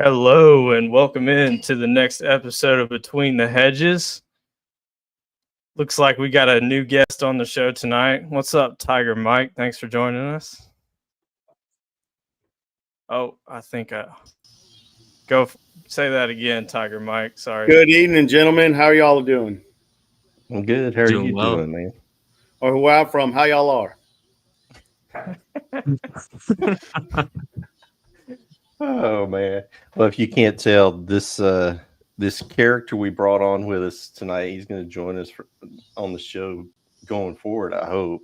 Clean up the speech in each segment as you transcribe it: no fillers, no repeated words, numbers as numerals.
Hello and welcome in to the next episode of Between the Hedges. Looks like we got a new guest on the show tonight. What's up, Tiger Mike? Thanks for joining us. Oh, I think say that again, Tiger Mike. Sorry. Good evening, gentlemen. How are y'all doing? I'm good. How are you doing, man? Or where I'm from, how y'all are? Oh man. Well, if you can't tell, this character we brought on with us tonight, he's going to join us on the show going forward. I hope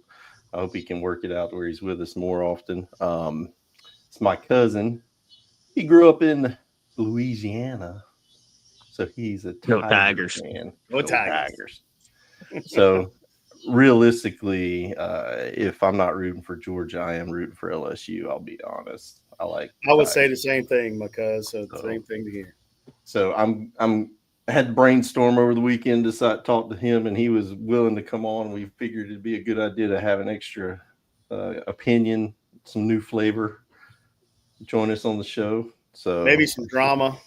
he can work it out where he's with us more often. It's my cousin. He grew up in Louisiana, so he's a Tigers fan. Go Tigers. So realistically, if I'm not rooting for Georgia, I am rooting for LSU. I'll be honest. I would say the same thing, my cousin. So same thing to hear. So I had to brainstorm over the weekend to talk to him, and he was willing to come on. We figured it'd be a good idea to have an extra opinion, some new flavor, join us on the show. So maybe some drama.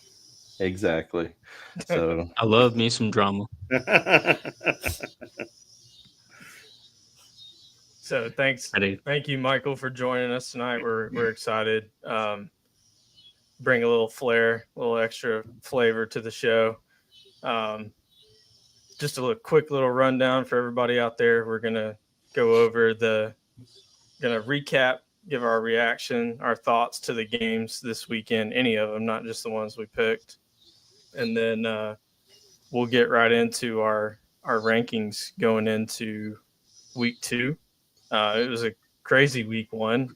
Exactly. So I love me some drama. So thank you, Michael, for joining us tonight. We're excited. Bring a little flair, a little extra flavor to the show. Just a quick little rundown for everybody out there. We're gonna go over gonna recap, give our reaction, our thoughts to the games this weekend, any of them, not just the ones we picked, and then we'll get right into our rankings going into week 2. It was a crazy week 1.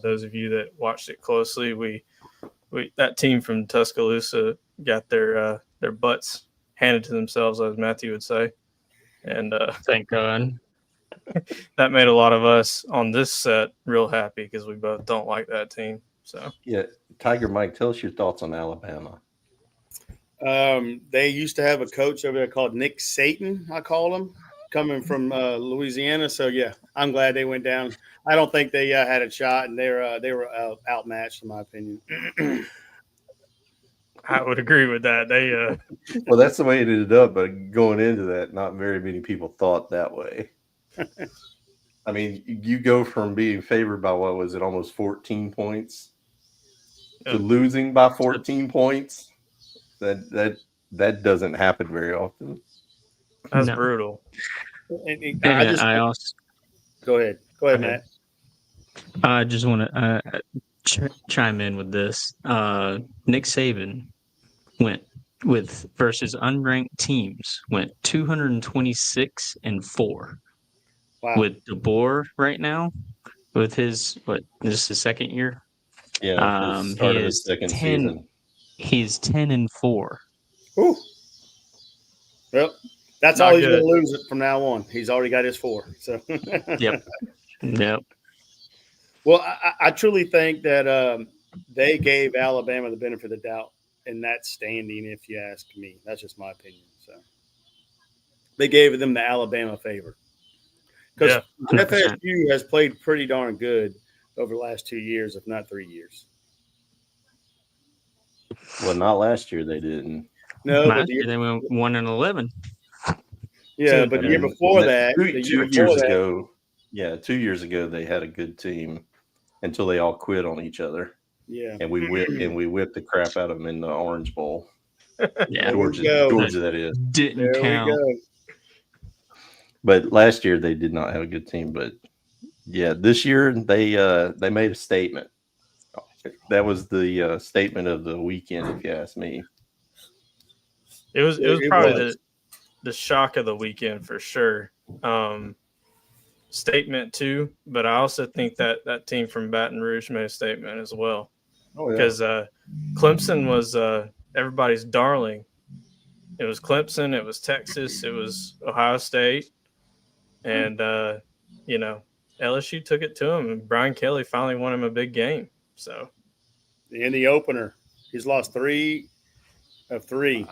Those of you that watched it closely, we that team from Tuscaloosa got their butts handed to themselves, as Matthew would say, and thank God. That made a lot of us on this set real happy because we both don't like that team. So yeah, Tiger Mike, tell us your thoughts on Alabama. They used to have a coach over there called Nick Saban, I call him, coming from Louisiana. So yeah, I'm glad they went down. I don't think they had a shot, and they were outmatched in my opinion. I would agree with that. They well, that's the way it ended up, but going into that, not very many people thought that way. I mean, you go from being favored by what was it, almost 14 points, to losing by 14 points. That doesn't happen very often. That's brutal. I also go ahead, Matt. I just want to chime in with this. Nick Saban went versus unranked teams, went 226-4. Wow. With DeBoer right now, with his this is his second year. Yeah, start of his second season. He's 10-4. Ooh. Well, that's not all he's going to lose it from now on. He's already got his 4. So. Yep. Well, I truly think that they gave Alabama the benefit of the doubt in that standing, if you ask me. That's just my opinion. So they gave them the Alabama favor. Because FSU has played pretty darn good over the last 2 years, if not 3 years. Well, not last year they didn't. No, last year they went 1-11. Yeah, but the year before that, 2 years ago, 2 years ago they had a good team until they all quit on each other. Yeah, and we whipped the crap out of them in the Orange Bowl. Yeah, Georgia, that is. Didn't count. But last year they did not have a good team. But yeah, this year they made a statement. That was the statement of the weekend, if you ask me. It was probably the shock of the weekend for sure. Statement too, but I also think that team from Baton Rouge made a statement as well. Because Clemson was everybody's darling. It was Clemson, it was Texas, it was Ohio State, and LSU took it to him, and Brian Kelly finally won him a big game. So in the opener, he's lost 3 of 3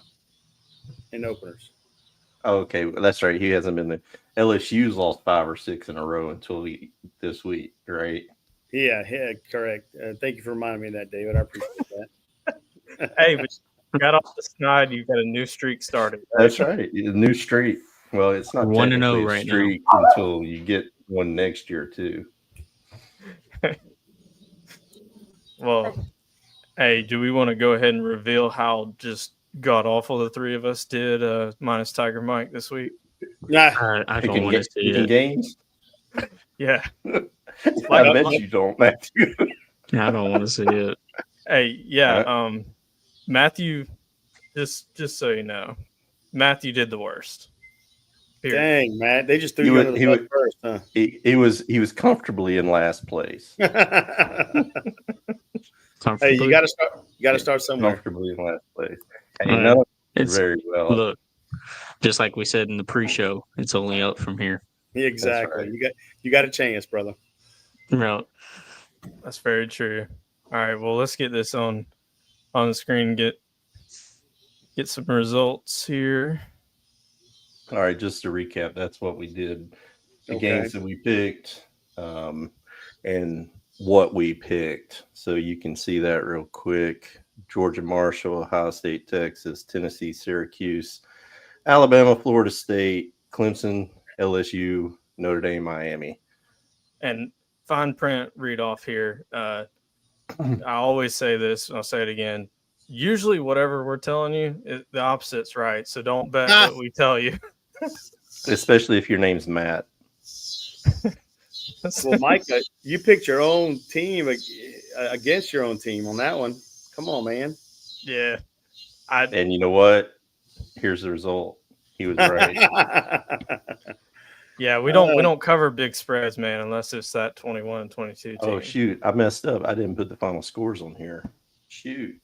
in openers. Oh, okay, that's right. He hasn't been there. LSU's lost 5 or 6 in a row until this week, right? Yeah, correct. Thank you for reminding me of that, David. I appreciate that. Hey, but you got off the snide. You got a new streak started. Right? That's right. A new streak. Well, it's not 1-0 technically a right now. streak until you get one next year too. Well, hey, do we want to go ahead and reveal how just god awful the three of us did, minus Tiger Mike this week? Nah, I Picking don't want to see picking it. games. Yeah. I bet you don't, Matthew. I don't want to see it. Hey, yeah. Matthew, just so you know, Matthew did the worst. Period. dang, Matt. They just threw you under the bus first, huh? He was comfortably in last place. Hey, you got to start somewhere. Comfortably in last place. Hey, Right. no, It's very well. look, just like we said in the pre-show, it's only up from here. Exactly. right. You got a chance, brother. Right. That's very true. All right, well, let's get this on the screen. Get some results here. All right, just to recap, that's what we did. The Okay. games that we picked, and what we picked. So you can see that real quick. Georgia, Marshall, Ohio State, Texas, Tennessee, Syracuse, Alabama, Florida State, Clemson, LSU, Notre Dame, Miami. And fine print read off here. I always say this, and I'll say it again. Usually, whatever we're telling you, the opposite's right. So don't bet what we tell you. Especially if your name's Matt. Well, Micah, you picked your own team against your own team on that one. Come on, man. Yeah. And you know what? Here's the result. He was right. Yeah, we don't cover big spreads, man, unless it's that 21 and 22 team. Oh shoot, I messed up. I didn't put the final scores on here. Shoot.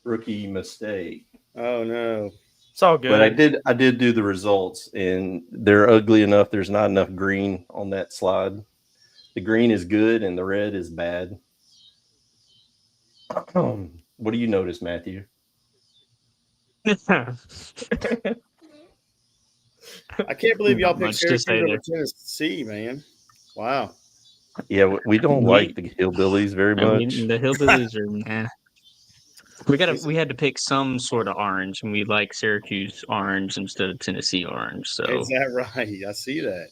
Rookie mistake. Oh no. It's all good. But I did do the results, and they're ugly enough. There's not enough green on that slide. The green is good and the red is bad. What do you notice, Matthew? I can't believe y'all picked Much to say Syracuse over there. Tennessee, man. Wow. Yeah, we don't like the hillbillies very I mean, much. the hillbillies are nah. We had to pick some sort of orange, and we like Syracuse orange instead of Tennessee orange. So Is that right? I see that.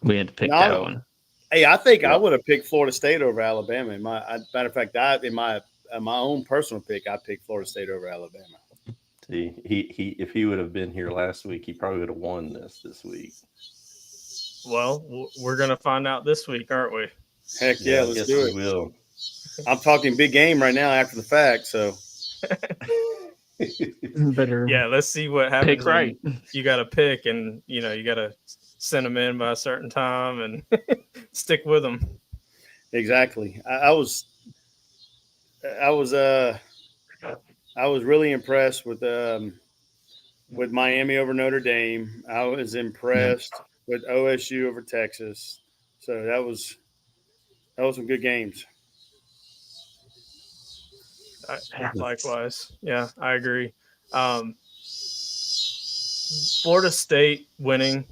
we had to pick No, that one. Hey, I think I Yep. would have picked Florida State over Alabama. Matter of fact, in my own personal pick, I picked Florida State over Alabama. See, he if he would have been here last week, he probably would have won this week. Well, we're going to find out this week, aren't we? Heck yeah, I let's guess do we it. will. I'm talking big game right now after the fact, so Better Yeah, let's see what happens. pick right. You got to pick, and you got to send them in by a certain time and stick with them. exactly. I was really impressed with Miami over Notre Dame. I was impressed with OSU over Texas. So that was some good games. Likewise. Yeah, I agree. Florida State winning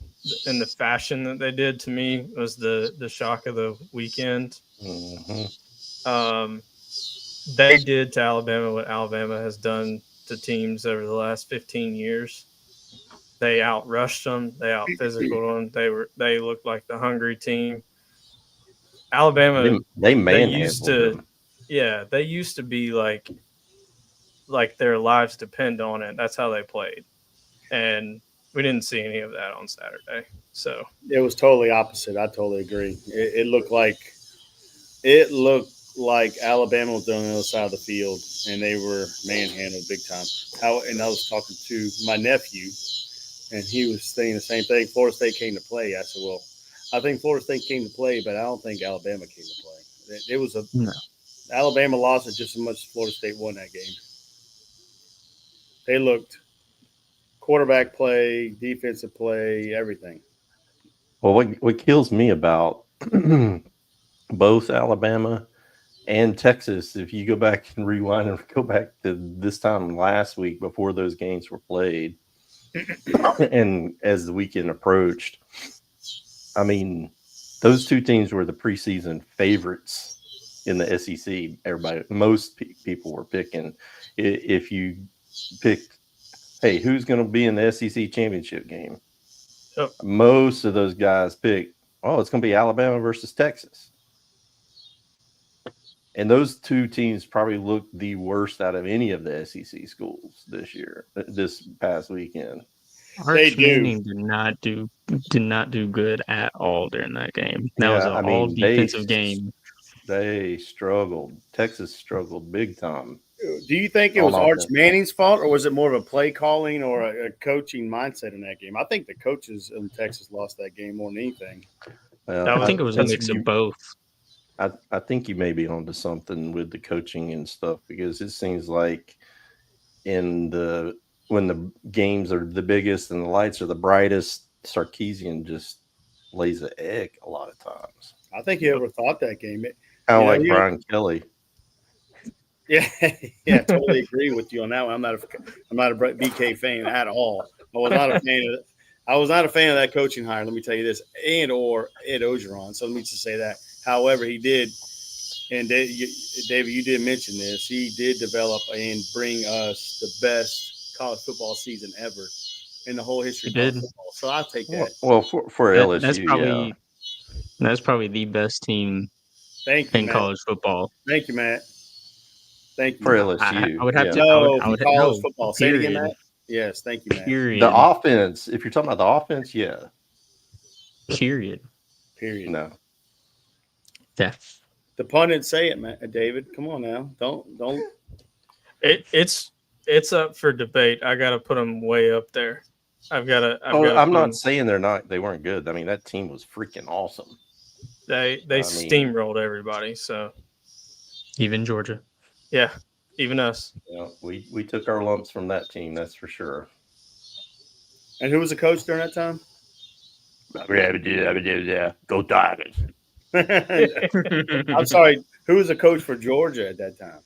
in the fashion that they did, to me, was the shock of the weekend. Mm-hmm. They did to Alabama what Alabama has done to teams over the last 15 years. They outrushed them. They out-physicaled them. They looked like the hungry team. Alabama, they used to be like their lives depend on it. That's how they played. And we didn't see any of that on Saturday. So it was totally opposite. I totally agree. It looked like Alabama was on the other side of the field, and they were manhandled big time. And I was talking to my nephew, and he was saying the same thing. Florida State came to play. I said, well, I think Florida State came to play, but I don't think Alabama came to play. It was Alabama lost it just as much as Florida State won that game. They looked quarterback play, defensive play, everything. Well, what kills me about both Alabama and Texas, if you go back and rewind and go back to this time last week before those games were played, and as the weekend approached, I mean, those two teams were the preseason favorites in the SEC. Most people were picking. If you picked, hey, who's going to be in the SEC championship game? Yep. Most of those guys picked, it's going to be Alabama versus Texas. And those two teams probably looked the worst out of any of the SEC schools this past weekend. Arch Manning did not do good at all during that game. That was an all defensive game. They struggled. Texas struggled big time. Do you think it was Arch Manning's fault, or was it more of a play calling or a coaching mindset in that game? I think the coaches in Texas lost that game more than anything. I think it was a mix of both. I think you may be onto something with the coaching and stuff, because it seems like when the games are the biggest and the lights are the brightest, Sarkisian just lays an egg a lot of times. I think he overthought that game. Kind of like Brian Kelly. Yeah, totally agree with you on that one. I'm not a BK fan at all. I was not a fan of that coaching hire. Let me tell you this, or Ed Ogeron. So let me just say that. However, he did, and David, you did mention this. He did develop and bring us the best college football season ever in the whole history of college football. So I'll take that. Well, for LSU, that's probably the best team in college football. Thank you, Matt. Thank you. For LSU. I would have to. I would college football. Say it again, Matt. Yes, thank you, Matt. Period. The offense, if you're talking about the offense, yeah. Period. No. Yeah. The pundits say it, Matt. David, come on now. Don't. It's up for debate. I got to put them way up there. I'm not saying they weren't good. I mean, that team was freaking awesome. They steamrolled everybody. So even Georgia. Yeah, even us. Yeah, we took our lumps from that team, that's for sure. And who was the coach during that time? Go Tigers. I'm sorry. Who was the coach for Georgia at that time?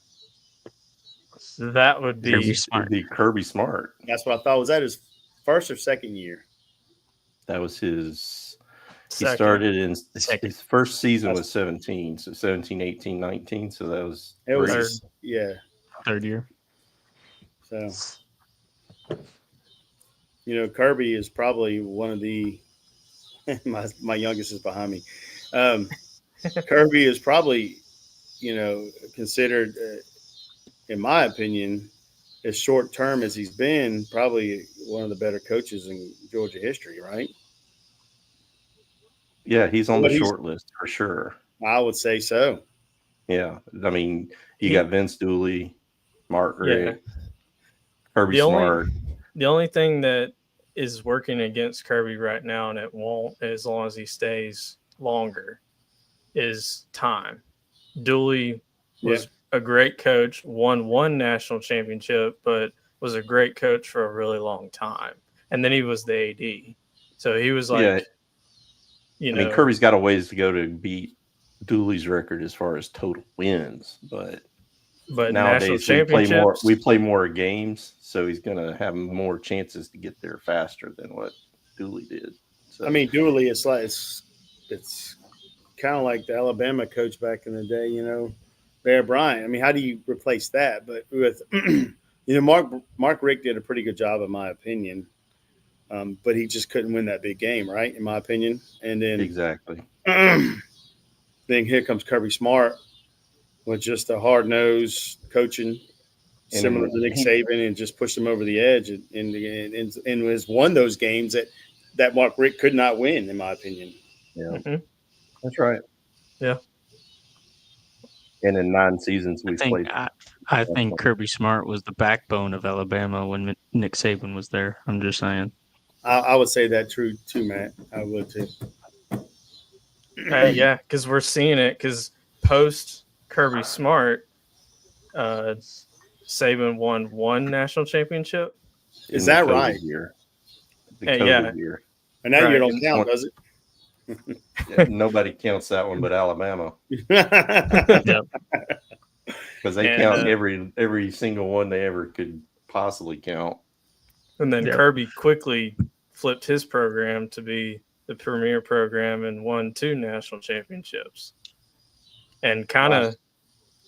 That would be Kirby Smart. That's what I thought. Was that his first or second year? That was his. Second. He started in his first season was 17, so 17, 18, 19. So that was third year. So Kirby is probably one of the my youngest is behind me. Kirby is probably considered, in my opinion, as short term as he's been, probably one of the better coaches in Georgia history, right? Yeah, he's on the short list for sure. I would say so. Yeah. I mean, you got Vince Dooley, Mark Richt, Kirby Smart. The only thing that is working against Kirby right now, and it won't as long as he stays longer, is time. Dooley was a great coach, won one national championship, but was a great coach for a really long time. And then he was the AD. So he was like, I mean, Kirby's got a ways to go to beat Dooley's record as far as total wins, but nowadays we play more games, so he's going to have more chances to get there faster than what Dooley did. So. I mean, Dooley is like it's kind of like the Alabama coach back in the day, Bear Bryant. I mean, how do you replace that? But with Mark Richt did a pretty good job, in my opinion. But he just couldn't win that big game, right? In my opinion. And then exactly. Then here comes Kirby Smart with just a hard-nosed coaching, similar to Nick Saban, and just pushed him over the edge and has won those games that Mark Richt could not win, in my opinion. Yeah, that's right. Yeah. And in 9 seasons we've played. I think Kirby Smart was the backbone of Alabama when Nick Saban was there. I'm just saying. I would say that true too, Matt. I would too. Yeah, because we're seeing it. Because post Kirby Smart, Saban won 1 national championship. Is that right? Year. Year. And that year don't count, does it? Nobody counts that one but Alabama. Yep. Because they count every single one they ever could possibly count. And then Kirby quickly flipped his program to be the premier program and won 2 national championships. And kind of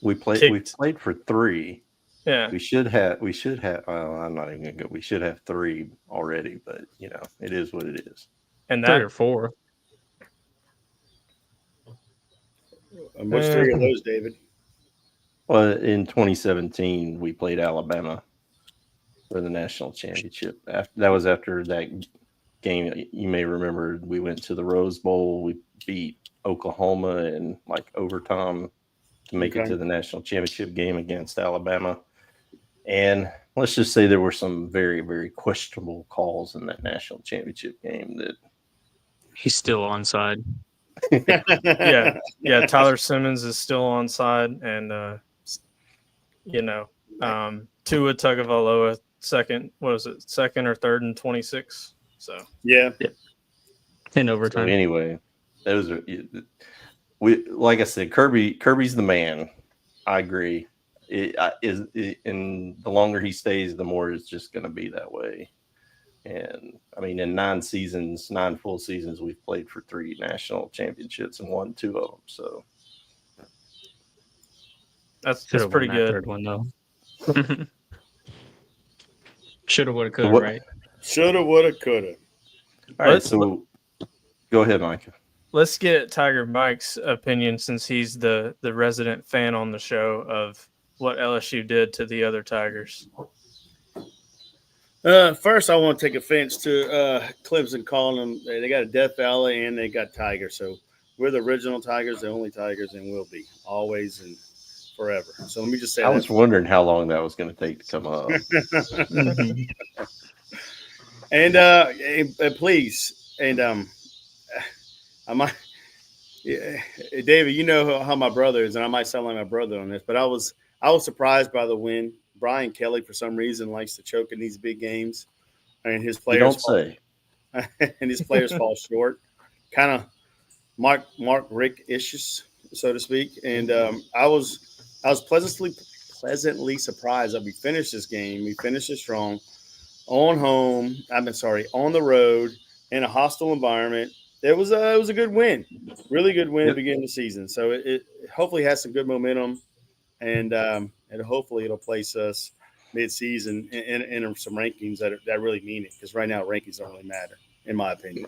We kicked. played for 3. Yeah, We should have. I'm not even gonna go. We should have 3 already, but it is what it is. and 3 that or 4. And which 3 of those, David? Well, in 2017, we played Alabama for the national championship. That was after that game. You may remember we went to the Rose Bowl. We beat Oklahoma in like overtime to make it to the national championship game against Alabama. And let's just say there were some very, very questionable calls in that national championship game that He's still onside. yeah. Tyler Simmons is still onside, and Tua Tagovailoa second or third and 26. So yeah. In So overtime. anyway, those are like I said, Kirby's the man. I agree. And the longer he stays, the more it's just going to be that way. And I mean, in 9 full seasons, we've played for 3 national championships and won 2 of them. So that's Should've pretty won that good. third one though. Shoulda, woulda, coulda, What- right? Shoulda, woulda, coulda. all right, so go ahead, Micah. Let's get Tiger Mike's opinion, since he's the resident fan on the show, of what LSU did to the other Tigers. First, I want to take offense to Clemson calling them. They got a Death Valley and they got Tigers. So we're the original Tigers, the only Tigers, and will be always and forever. So let me just say I was wondering how long that was going to take to come up. Mhm. And please, and I might, David, you know how my brother is, and I might sound like my brother on this, but I was surprised by the win. Brian Kelly, for some reason, likes to choke in these big games, and his You players don't say. and his players fall short. Kind of Mark Rick issues, so to speak. And I was pleasantly surprised that we finished this game. We finished it strong on the road in a hostile environment. It was a good win, really good win at the beginning of the season. So it hopefully has some good momentum, and hopefully it'll place us mid-season in some rankings that really mean it, because right now rankings don't really matter, in my opinion.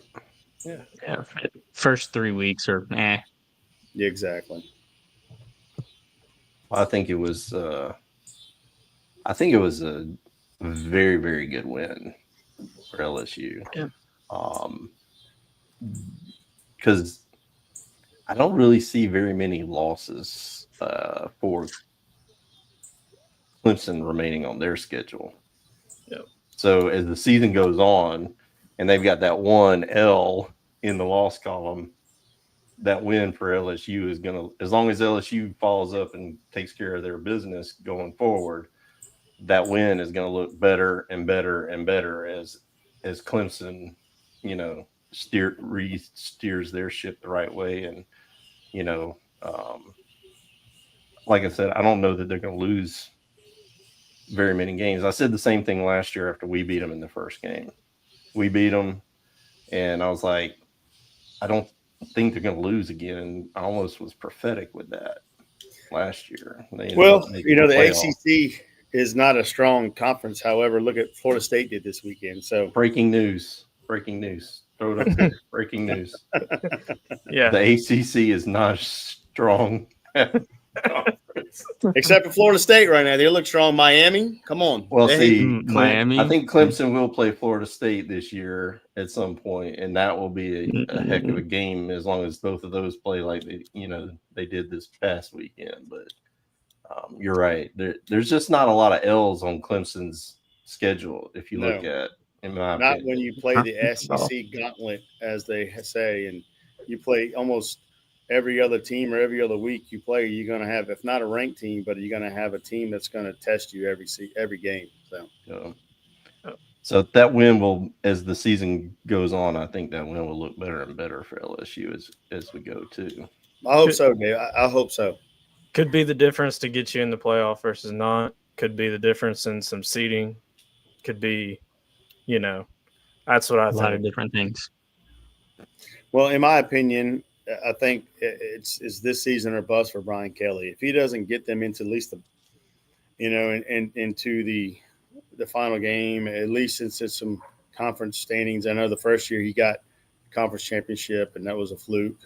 Yeah. First 3 weeks are Yeah, exactly. I think it was a very, very good win for LSU. Yeah. Because I don't really see very many losses for Clemson remaining on their schedule. Yep. So as the season goes on, and they've got that one L in the loss column, that win for LSU is going to, as long as LSU follows up and takes care of their business going forward, that win is going to look better and better and better as Clemson, steers their ship the right way. And, like I said, I don't know that they're going to lose very many games. I said the same thing last year after we beat them in the first game. We beat them, and I was like, I don't think they're going to lose again. And I almost was prophetic with that last year. The ACC is not a strong conference. However, look at Florida State did this weekend. So breaking news. Throw it up there. Breaking news. Yeah. The ACC is not strong conference. Except for Florida State right now. They look strong. Miami, come on. Well, Miami. I think Clemson will play Florida State this year at some point, and that will be a heck of a game as long as both of those play like they did this past weekend. But you're right. There's just not a lot of L's on Clemson's schedule if you look at, in my not opinion. when you play the SEC gauntlet, as they say, and you play almost every other team or every other week you play, you're going to have, if not a ranked team, but you're going to have a team that's going to test you every game. So that win will, as the season goes on, I think that win will look better and better for LSU as we go too. I hope so, Dave. I hope so. Could be the difference to get you in the playoff versus not. Could be the difference in some seeding. Could be, that's what I think. A lot of different things. Well, in my opinion, I think it's this season or bust for Brian Kelly. If he doesn't get them into at least into the final game, at least since it's some conference standings. I know the first year he got conference championship, and that was a fluke.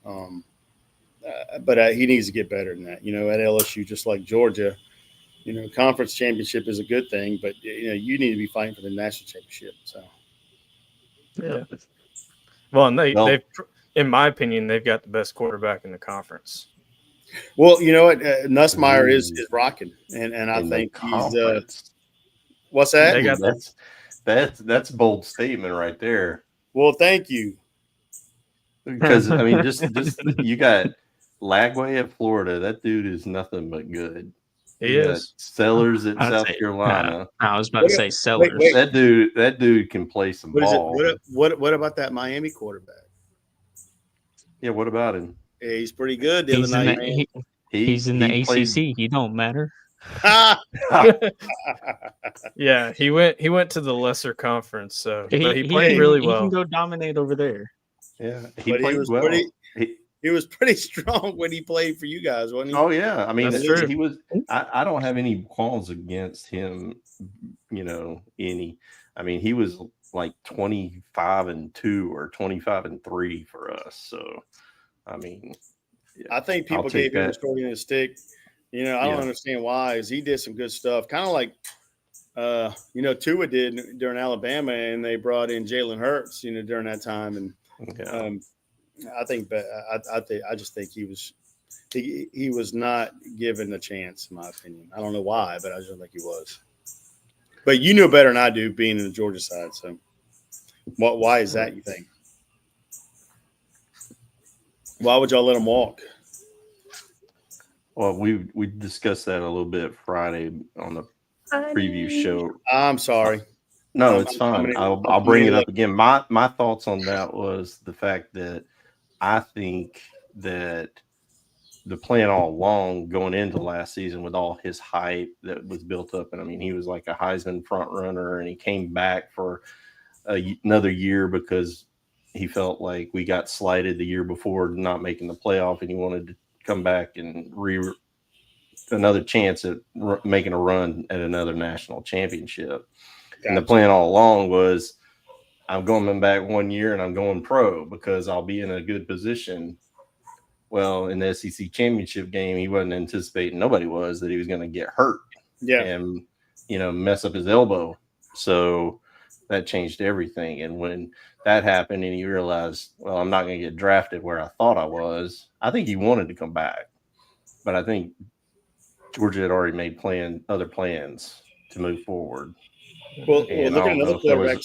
But he needs to get better than that. At LSU, just like Georgia, conference championship is a good thing, but you need to be fighting for the national championship. So, yeah. Well, and Well- they've, in my opinion, they've got the best quarterback in the conference. well, you know what, Nussmeier is rocking, and I In the think he's conference. what's that? They got That's a bold statement right there. Well, thank you. Because I mean, just you got Lagway at Florida. That dude is nothing but good. He You got is. Sellers at I'd South say- Carolina. I was about to say Sellers. wait. That dude can play some What is ball. it? What about that Miami quarterback? Yeah, what about him? Yeah, he's pretty good. The He's other in night, the, man. he's in the he played- ACC. He don't matter. Yeah, he went to the lesser conference, so but he He played can- really He well. can go dominate over there. Yeah, But he played was well. he was pretty strong when he played for you guys, wasn't he? Oh yeah, I mean, That's true. he was. I don't have any qualms against him. I mean, he was like 25-2 or 25-3 for us. So, I mean, I think people I'll take gave him that. a short end of the stick. I don't understand why. Is he did some good stuff, kind of like Tua did during Alabama, and they brought in Jalen Hurts, during that time, and yeah. I just think he was not given a chance, in my opinion. I don't know why, but I just don't think he was. But you know better than I do, being in the Georgia side. So, why is that? You think? Why would y'all let him walk? Well, we discussed that a little bit Friday on the preview show. I'm sorry. No, it's fine. I'll bring it up again. My thoughts on that was the fact that I think that the plan all along going into last season with all his hype that was built up, and I mean, he was like a Heisman front runner, and he came back for another year because he felt like we got slighted the year before not making the playoff, and he wanted to come back and another chance at making a run at another national championship. Gotcha. And the plan all along was, I'm going back 1 year and I'm going pro because I'll be in a good position. Well, in the SEC championship game, he wasn't anticipating, nobody was, that he was going to get hurt and, mess up his elbow. So that changed everything. And when that happened and he realized, well, I'm not going to get drafted where I thought I was, I think he wanted to come back. But I think Georgia had already made other plans to move forward. Well, look at another quarterback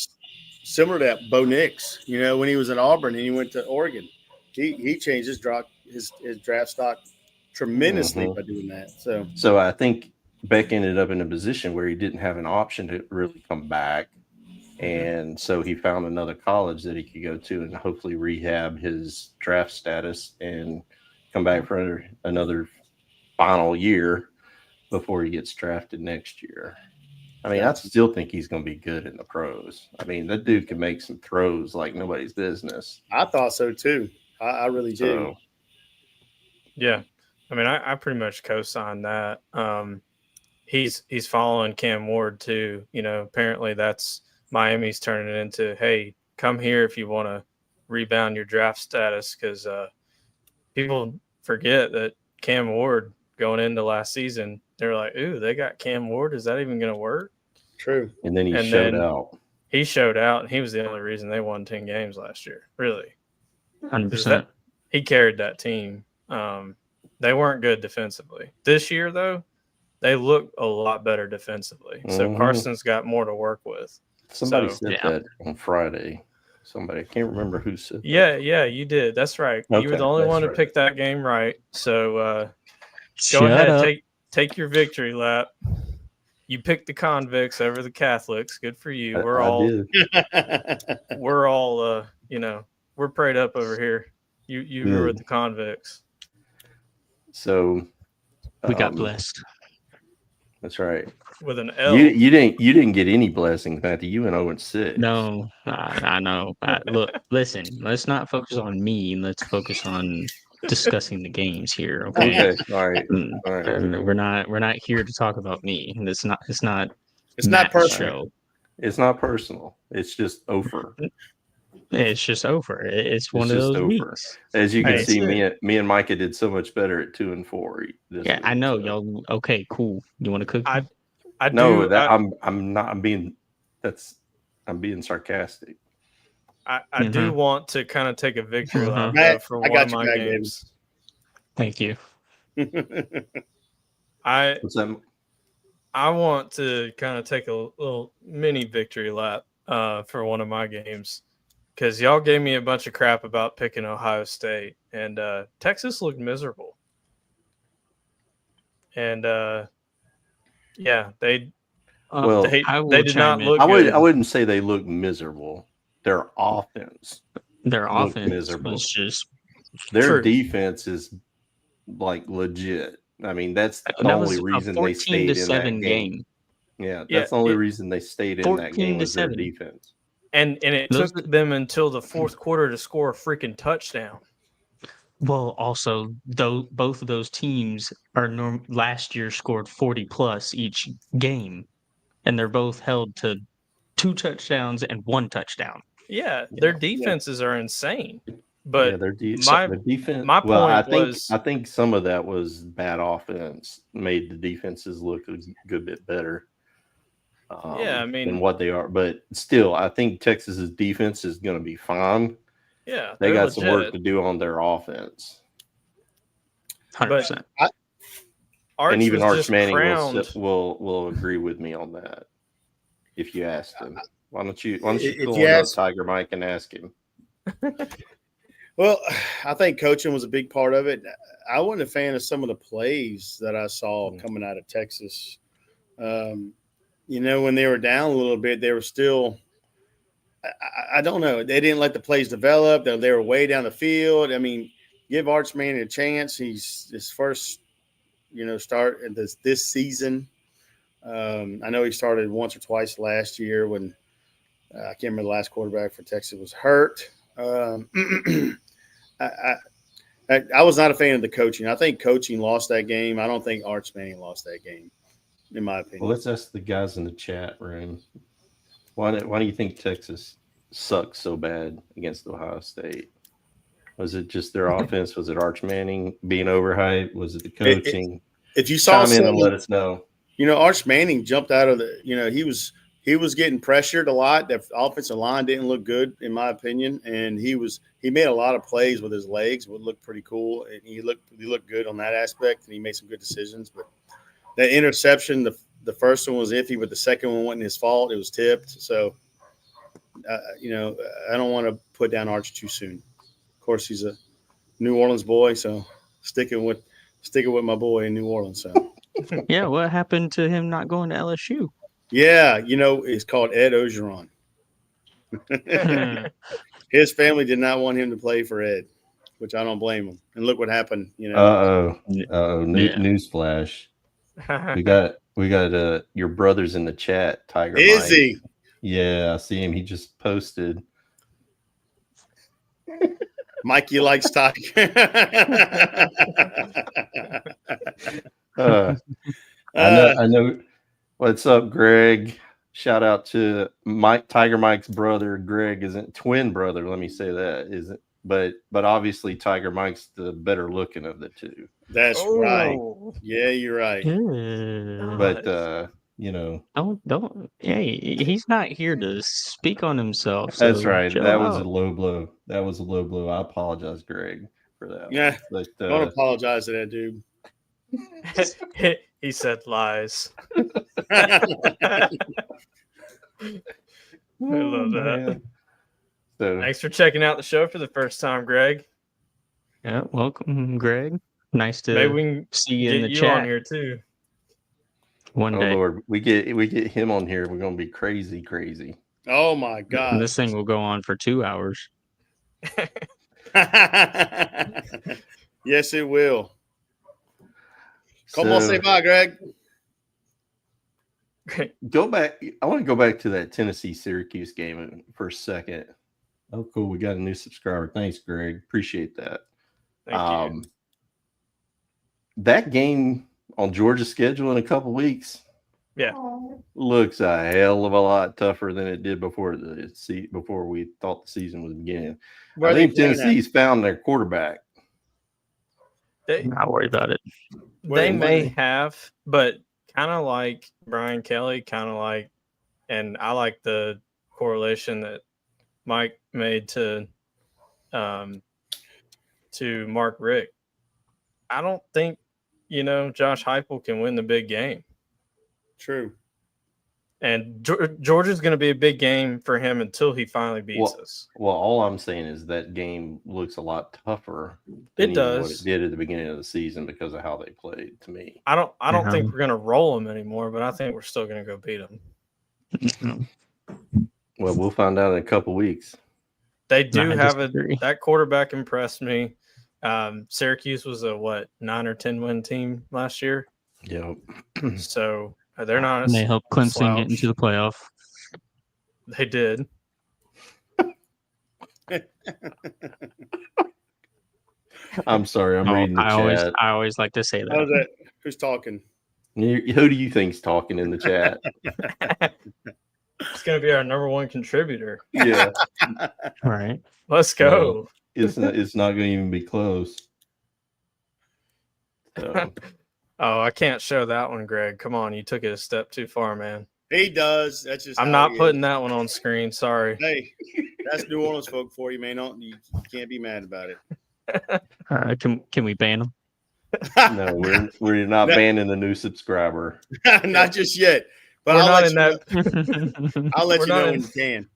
similar to that, Bo Nix. When he was in Auburn and he went to Oregon, he changed his draft stock tremendously by doing that. So I think Beck ended up in a position where he didn't have an option to really come back, and so he found another college that he could go to and hopefully rehab his draft status and come back for another final year before he gets drafted next year. I mean, I still think he's going to be good in the pros. I mean, that dude can make some throws like nobody's business. I thought so too. I really do. Yeah. I mean, I pretty much co-sign that. He's following Cam Ward too. Apparently that's Miami's turning it into, hey, come here if you want to rebound your draft status, because people forget that Cam Ward going into last season, they're like, ooh, they got Cam Ward. Is that even going to work? True. And then he showed out. He showed out, and he was the only reason they won 10 games last year. Really. 100%. He carried that team. They weren't good defensively. This year, though, they look a lot better defensively. So Carson's got more to work with. Somebody said that on Friday. Somebody, I can't remember who said that. Yeah, you did. That's right. Okay, you were the only one to pick that game right. So go ahead, take your victory lap. You picked the convicts over the Catholics. Good for you. We're all we're prayed up over here. You were with the convicts. So we got blessed. That's right. with an L. You didn't get any blessings, Matthew. You went 0-6. No, I know. Look, listen. Let's not focus on me. Let's focus on discussing the games here. Okay. Okay. All right. All right. And we're not here to talk about me. It's not. It's not Matt's personal. show. It's not personal. It's just over. It's just over. It's one of just those over. weeks. As you can Hey, see, me and Micah did so much better at 2 and 4. Yeah, I know, y'all. Okay, cool. You want to cook? I'm being sarcastic. I do want to kind of take a victory lap Matt, for I one got of you my back, games. Thank you. What's that? I want to kind of take a little mini victory lap for one of my games because y'all gave me a bunch of crap about picking Ohio State, and Texas looked miserable. And yeah, they did not look good. I wouldn't say they look miserable. Their offense looked miserable. Was just their True. defense is like legit. I mean, that's the only reason they stayed in that game. Yeah, that's the only reason they stayed in that game was their defense. And it took them until the fourth quarter to score a freaking touchdown. Well, also, both of those teams last year scored 40 plus each game, and they're both held to 2 touchdowns and 1 touchdown. Yeah, their defenses are insane. But their defense. My point I think some of that was bad offense made the defenses look a good bit better. Than what they are, but still, I think Texas's defense is going to be fine. Yeah, they got some work to do on their offense. 100%. And even Arch Manning will agree with me on that. If you ask him, why don't you call on Tiger Mike and ask him? Well, I think coaching was a big part of it. I wasn't a fan of some of the plays that I saw coming out of Texas. When they were down a little bit, they were still I don't know. They didn't let the plays develop. They were way down the field. I mean, give Arch Manning a chance. He's his first, start in this season. I know he started once or twice last year when I can't remember the last quarterback for Texas was hurt. I was not a fan of the coaching. I think coaching lost that game. I don't think Arch Manning lost that game, in my opinion. Well, let's ask the guys in the chat room. Why do you think Texas sucks so bad against Ohio State? Was it just their offense? Was it Arch Manning being overhyped? Was it the coaching? If you saw something, and let us know. Arch Manning jumped out of the. He was getting pressured a lot. The offensive line didn't look good, in my opinion, and he made a lot of plays with his legs. Would look pretty cool, and he looked good on that aspect, and he made some good decisions. But that interception, the first one was iffy, but the second one wasn't his fault. It was tipped. So, I don't want to put down Arch too soon. Of course, he's a New Orleans boy, so sticking with my boy in New Orleans. So, yeah, what happened to him not going to LSU? Yeah, it's called Ed Ogeron. His family did not want him to play for Ed, which I don't blame him. And look what happened. Newsflash. We got your brother's in the chat, Tiger. Is Mike. he? Yeah, I see him. He just posted. Mikey likes Tiger. I know. What's up, Greg? Shout out to Tiger Mike's brother. Greg isn't twin brother. Let me say that isn't. But obviously Tiger Mike's the better looking of the two. That's right. Yeah, you're right. But don't. Hey, he's not here to speak on himself. So that's right. That was a low blow. I apologize, Greg, for that. Yeah, but don't apologize to that dude. He said lies. I love that. Man. So, thanks for checking out the show for the first time, Greg. Yeah, welcome, Greg. Nice to maybe we can see you in the you chat on here too. One day. Lord, we get him on here. We're gonna be crazy. Oh my God! This thing will go on for 2 hours. Yes, it will. Come on, say bye, Greg. Go back. I want to go back to that Tennessee Syracuse game for a second. Oh, cool. We got a new subscriber. Thanks, Greg. Appreciate that. Thank you. That game on Georgia's schedule in a couple weeks, Yeah. looks a hell of a lot tougher than it did before we thought the season was beginning. Where I they think playing at? Tennessee's found their quarterback. They, Not worried about it. they Where may they- have, but kind of like Brian Kelly, and I like the correlation that Mike made to Mark Richt. I don't think, Josh Heupel can win the big game. True. And Georgia's going to be a big game for him until he finally beats us. Well, all I'm saying is that game looks a lot tougher than It even what does. it did at the beginning of the season because of how they played. To me, I don't think we're going to roll them anymore, but I think we're still going to go beat them. well, we'll find out in a couple weeks. They do I have disagree. that quarterback impressed me. Syracuse was a 9 or 10 win team last year, Yep. so they're not. And they helped Clemson slouch. get into the playoff. They did. I'm sorry. I'm reading the chat. I always like to say How's that. that? Who's talking? Who do you think's talking in the chat? It's going to be our number one contributor. Yeah, All right. Let's go. it's not going to even be close. So, Oh, I can't show that one, Greg. Come on, you took it a step too far, man. He does. That's just. I'm how not he putting is. that one on screen. Sorry. Hey, that's New Orleans folk for you, man. You can't be mad about it. Can we ban them? no, we're not banning the new subscriber. Not just yet, but We're I'll not let in you that. I'll let we're you not know in- when you can.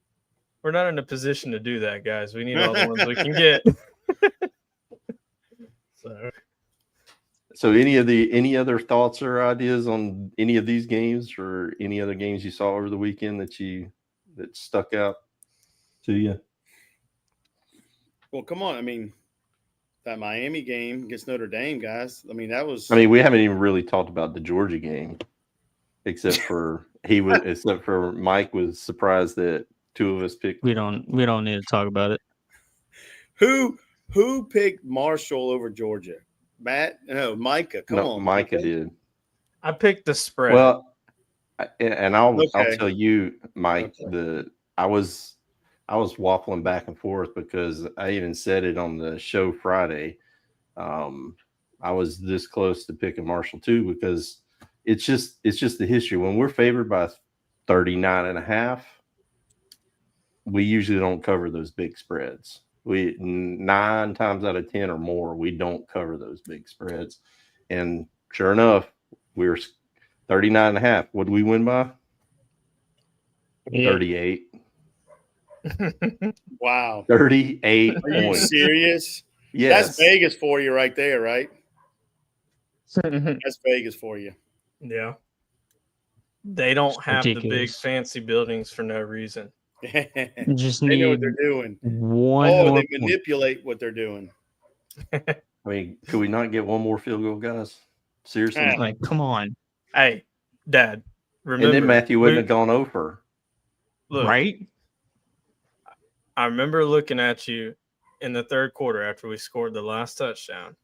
We're not in a position to do that, guys. We need all the ones we can get. So, any other thoughts or ideas on any of these games or any other games you saw over the weekend that stuck out to you? Well, come on. I mean, that Miami game against Notre Dame, guys. I mean, that was. I mean, we haven't even really talked about the Georgia game, except for Mike was surprised that two of us picked. we don't need to talk about it. Who picked Marshall over Georgia? Matt? No, Micah. Come on, Micah did. I picked the spread. Well, I'll Okay. tell you, Mike. Okay. I was waffling back and forth because I even said it on the show Friday. I was this close to picking Marshall too because it's just the history. When we're favored by 39.5, we usually don't cover those big spreads. We 9 times out of 10 or more, we don't cover those big spreads. And sure enough, we were 39.5. What did we win by? 38. Wow. 38 Are you points. serious? Yes. That's Vegas for you right there, right? That's Vegas for you. Yeah. They don't It's have the big ridiculous. fancy buildings for no reason. They You just know what need they're doing. one Oh, more they point. manipulate what they're doing. I mean, could we not get one more field goal, guys? Seriously. Yeah. Like, come on, Hey, Dad, remember. And then Matthew wouldn't have gone over. Look, right? I remember looking at you in the third quarter after we scored the last touchdown.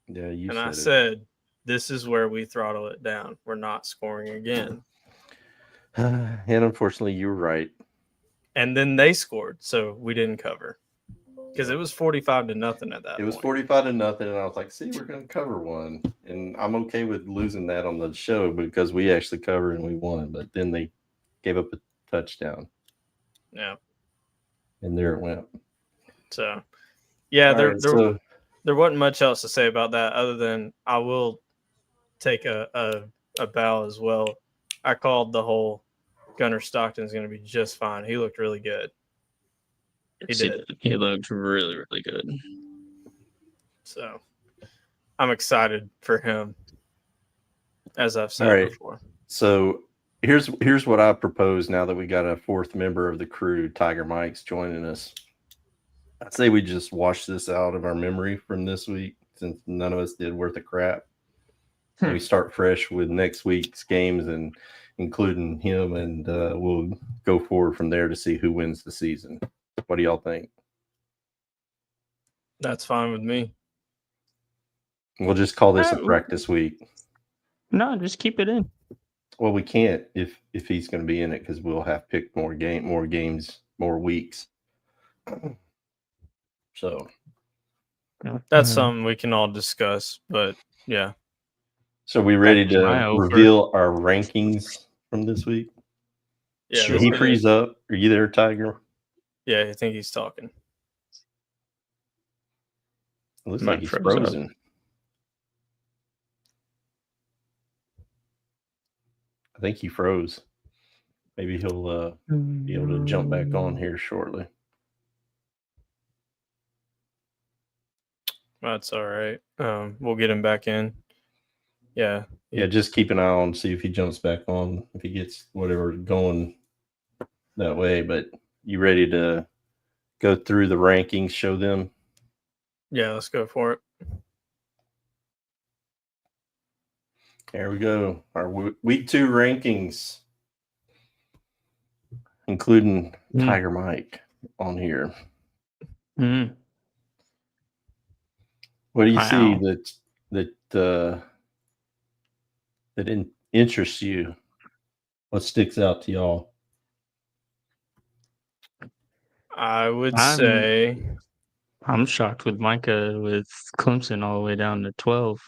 Yeah, you And said I it. said, this is where we throttle it down. We're not scoring again. And unfortunately, you were right. And then they scored, so we didn't cover. Because it was 45-0 at that It was point. 45-0, and I was like, see, we're going to cover one. And I'm okay with losing that on the show because we actually covered and we won. But then they gave up a touchdown, Yeah. and there it went. So, yeah, All there right, there wasn't much else to say about that other than I will take a bow as well. I called the whole Gunnar Stockton's going to be just fine. He looked really good. He did. He looked really, really good. So I'm excited for him, as I've said All right. before. So here's what I propose now that we got a fourth member of the crew, Tiger Mike's joining us. I'd say we just wash this out of our memory from this week since none of us did worth a crap. We start fresh with next week's games and including him, and we'll go forward from there to see who wins the season. What do y'all think? That's fine with me. We'll just call this a practice week. No, just keep it in. Well, we can't if he's going to be in it because we'll have picked more games, more weeks. So That's something we can all discuss. But yeah. So we ready That was my to over. reveal our rankings from this week? Yeah. Did he let's freeze finish. up? Are you there, Tiger? Yeah, I think he's talking. It looks Mine like he's froze up. frozen. I think he froze. Maybe he'll be able to jump back on here shortly. That's all right. We'll get him back in. Yeah. Yeah, just keep an eye on, see if he jumps back on, if he gets whatever going that way. But you ready to go through the rankings, show them? Yeah, let's go for it. There we go. Our week 2 rankings, including Tiger Mike on here. Mm. What do you Wow. see that interests you? What sticks out to y'all? I would I'm- say I'm shocked with Micah with Clemson all the way down to 12.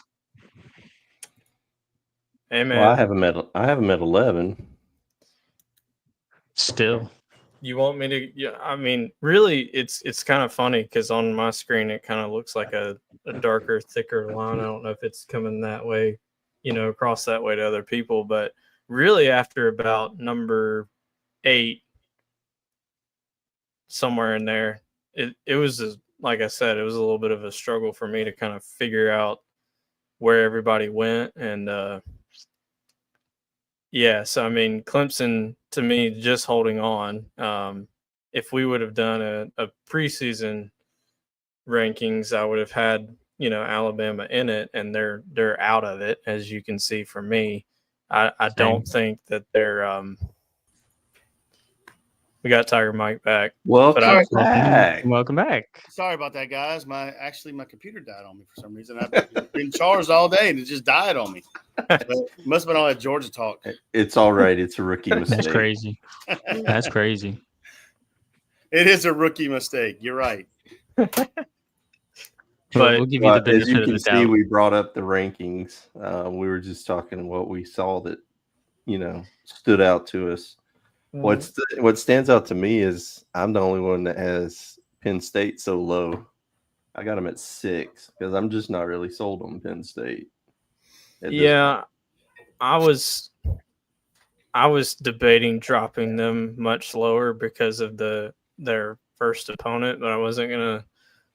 hey man, Well, I have him at 11. Still. you want me to? Yeah, I mean, really, it's kind of funny because on my screen it kind of looks like a darker, thicker line. I don't know if it's coming that way, across that way to other people, but really, after about number 8, somewhere in there, it was like I said, it was a little bit of a struggle for me to kind of figure out where everybody went, and yeah, so I mean, Clemson to me just holding on. If we would have done a preseason rankings, I would have had Alabama in it, and they're out of it, as you can see for me. I don't think that they're. We got Tiger Mike back. Welcome back. Welcome back. Sorry about that, guys. My computer died on me for some reason. I've been charged all day and it just died on me. But it must have been all that Georgia talk. It's all right. It's a rookie mistake. That's crazy. That's crazy. It is a rookie mistake. You're right. But we'll give you the benefit as you of can the see, doubt. we brought up the rankings. We were just talking what we saw that stood out to us. What stands out to me is I'm the only one that has Penn State so low. I got them at 6 because I'm just not really sold on Penn State. Yeah, I was debating dropping them much lower because of their first opponent, but I wasn't gonna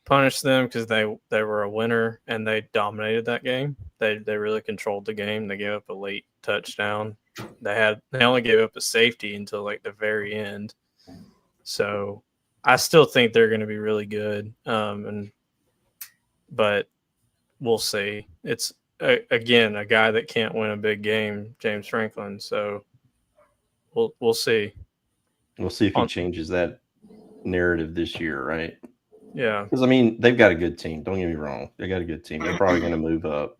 punish them because they were a winner and they dominated that game. They really controlled the game. They gave up a late touchdown. They only gave up a safety until like the very end. So I still think they're going to be really good. But we'll see. It's again a guy that can't win a big game, James Franklin. So we'll see. We'll see if he changes that narrative this year, right? Yeah. Because, I mean, they've got a good team. Don't get me wrong. They got a good team. They're probably going to move up.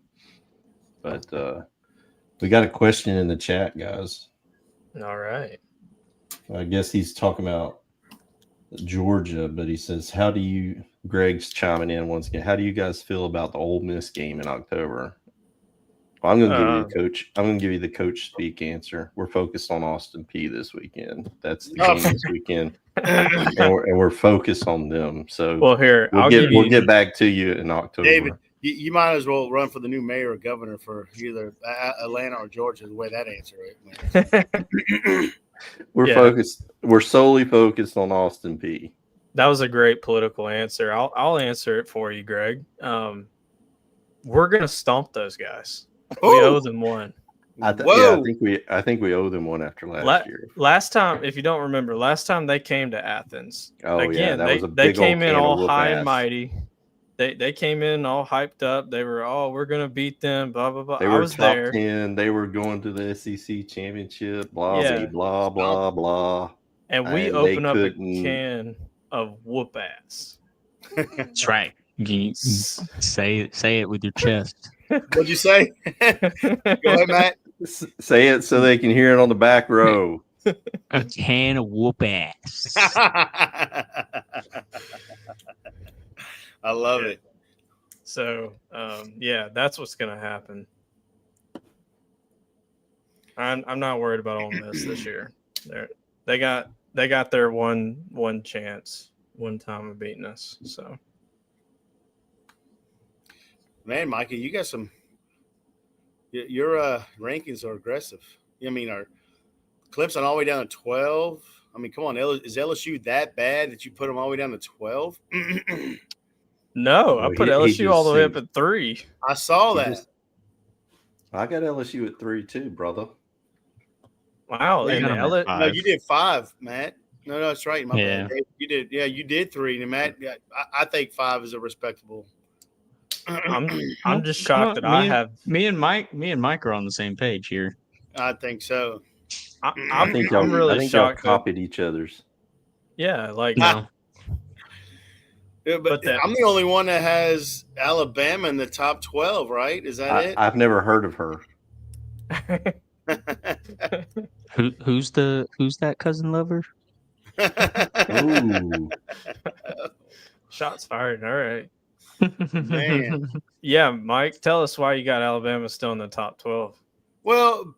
But we got a question in the chat, guys. All right. I guess he's talking about Georgia, but he says, Greg's chiming in once again. How do you guys feel about the Ole Miss game in October? Well, I'm going to give you the coach speak answer. We're focused on Austin Peay this weekend. That's the game this weekend. and we're focused on them. So here we'll get back to you in October. David, you might as well run for the new mayor or governor for either Atlanta or Georgia. The way that answer is. We're focused. We're solely focused on Austin Peay. That was a great political answer. I'll answer it for you, Greg. We're gonna stomp those guys. We owe them one. I think we owe them one after last year. Last time, if you don't remember, last time they came to Athens. Oh, again, that was a they big came old in can of all whoop high ass. and mighty, They came in all hyped up. They were, we're gonna beat them. Blah blah blah. They I were was top there. 10. They were going to the SEC championship. Blah Yeah. blah blah blah. And we And they open up a couldn't- can of whoop ass. That's right. You say it with your chest. What'd you say? Go ahead, Matt. Say it so they can hear it on the back row. A can of whoop ass. I love it. So, yeah, that's what's going to happen. I'm not worried about Ole Miss this year. They got their one chance, one time of beating us. So, Man, Micah, you got some. Your rankings are aggressive. I mean, are Clemson all the way down to 12? I mean, come on, is LSU that bad that you put them all the way down to 12? no, I Well, put he LSU just all the way up said- at 3. I saw He that. just- I got LSU at 3 too, brother. Wow, Yeah, and got 'em at L- 5. No, you did 5, Matt. No, that's right. My Yeah. bad. You did. Yeah, you did 3. And Matt, I think 5 is a respectable. I'm just shocked that I have. Me and Mike are on the same page here. I think so. I think y'all, I'm really I think y'all shocked. That, copied each other's. yeah, like No, Yeah, But that- I'm the only one that has Alabama in the top 12, right? Is that it? I've never heard of her. who's that cousin lover? Ooh. shots fired. All right. Man. Yeah, Mike, tell us why you got Alabama still in the top 12. Well,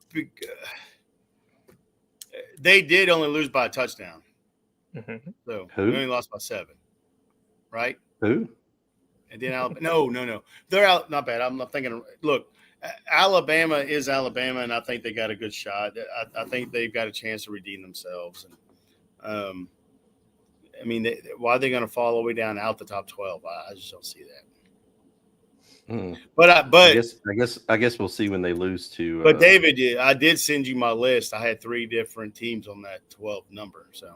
they did only lose by a touchdown. Mhm. So Who? they only lost by 7, right? Who? And then Alabama, no, they're out. Not bad. I'm not thinking. Look, Alabama is Alabama, and I think they got a good shot. I think they've got a chance to redeem themselves. And I mean, why are they going to fall all the way down out the top 12? I just don't see that. Hmm. But I guess we'll see when they lose to. But David, I did send you my list. I had 3 different teams on that 12 number. So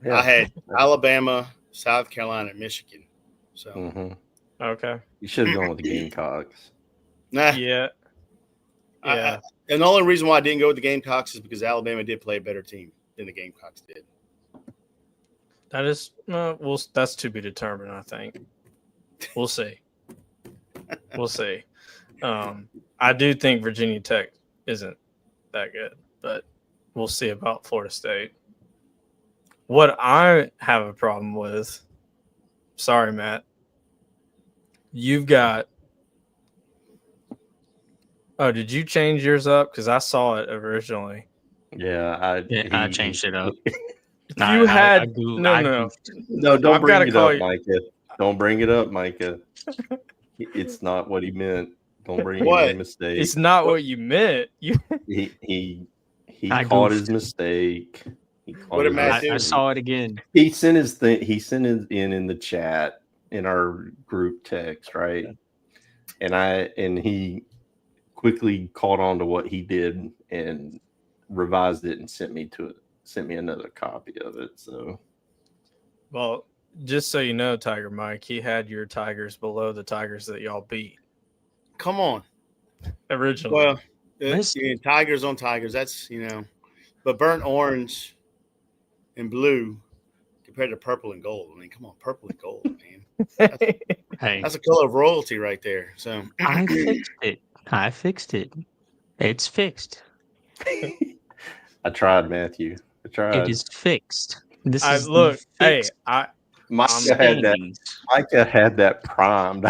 yeah. I had Alabama, South Carolina, and Michigan. So Mhm. Okay. You should have gone with the Gamecocks. nah. Yeah. Yeah. And the only reason why I didn't go with the Gamecocks is because Alabama did play a better team than the Gamecocks did. That is, well, that's to be determined, I think. We'll see. We'll see. I do think Virginia Tech isn't that good, but we'll see about Florida State. What I have a problem with, sorry, Matt, you've got. Oh, did you change yours up? Because I saw it originally. Yeah, I changed it up. You had no. No, don't I've bring gotta it call up, you- Micah. Don't bring it up, Micah. It's not what he meant. Don't bring What? any mistake. It's not what you meant. You He I caught goofed. his mistake. He caught What did his Matt do? I mistake. saw it again. He sent his thing. He sent it in the chat in our group text, right? And he quickly caught on to what he did and revised it and sent me another copy of it. So, well, just so you know, Tiger Mike, he had your Tigers below the Tigers that y'all beat Come on. originally. Well, Listen. Tigers on Tigers. That's, but burnt orange and blue compared to purple and gold. I mean, come on, purple and gold, man. Hey, That's a color of royalty right there. So I fixed it. It's fixed. I tried, Matthew. I tried. It is fixed. This I is the look, hey, fixed Micah had that. standings. Micah had that primed.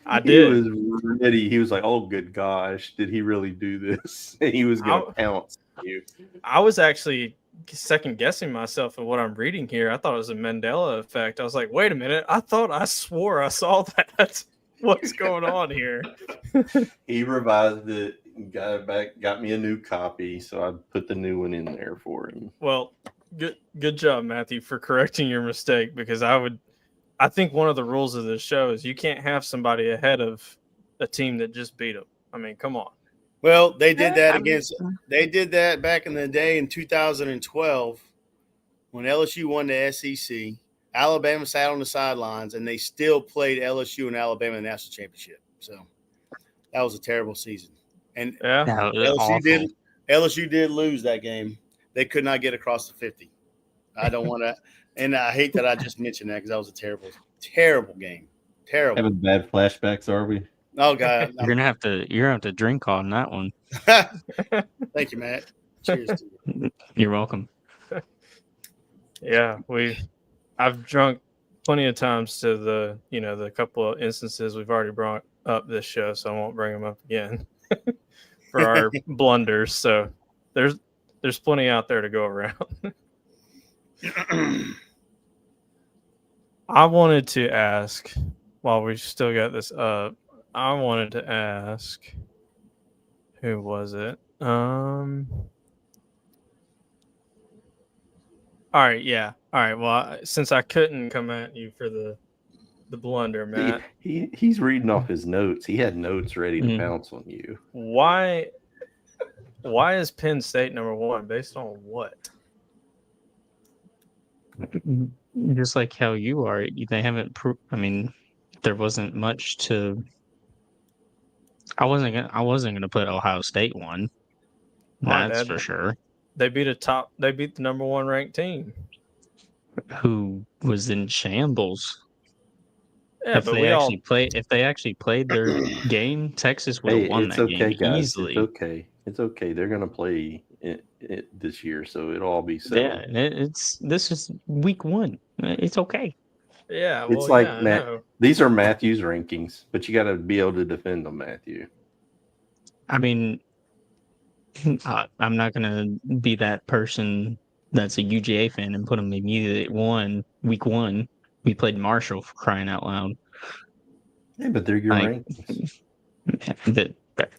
I He did. was ready. He was like, "Oh, good gosh, did he really do this?" And he was going to pounce on you. I was actually second guessing myself of what I'm reading here. I thought it was a Mandela effect. I was like, wait a minute. I swore I saw that. What's going on here? He revised it, and got it back, got me a new copy, so I put the new one in there for him. Well, good job, Matthew, for correcting your mistake, because I think one of the rules of this show is you can't have somebody ahead of a team that just beat them. I mean, come on. well, they did that they did that back in the day in 2012 when LSU won the SEC. Alabama sat on the sidelines, and they still played LSU and Alabama in the national championship. So that was a terrible season. And Yeah. That was LSU did lose that game. They could not get across the 50. I don't want to, and I hate that I just mentioned that because that was a terrible, terrible game. Terrible. Having bad flashbacks, are we? Oh God, You're gonna have to drink on that one. Thank you, Matt. Cheers to you. You're welcome. Yeah, I've drunk plenty of times to the couple of instances we've already brought up this show, so I won't bring them up again for our blunders. So there's plenty out there to go around. I wanted to ask, while we still got this up, I wanted to ask, who was it? All right, yeah. All right. Well, since I couldn't come at you for the blunder, Matt, He's reading off his notes. He had notes ready to bounce on you. why is Penn State number one? Based on what? Just like how you are, they haven't. I mean, there wasn't much to. I wasn't gonna put Ohio State one. That's for sure. They beat the number one ranked team, who was in shambles. Yeah, If they actually played their game, Texas would have won that game easily. It's okay. They're gonna play it this year, so it'll all be settled. Yeah, this is week one. It's okay. Yeah, well, it's like these are Matthew's rankings, but you got to be able to defend them, Matthew. I mean, I'm not gonna be that person that's a UGA fan and put them immediately at week one. We played Marshall, for crying out loud. Yeah, but they're your rankings.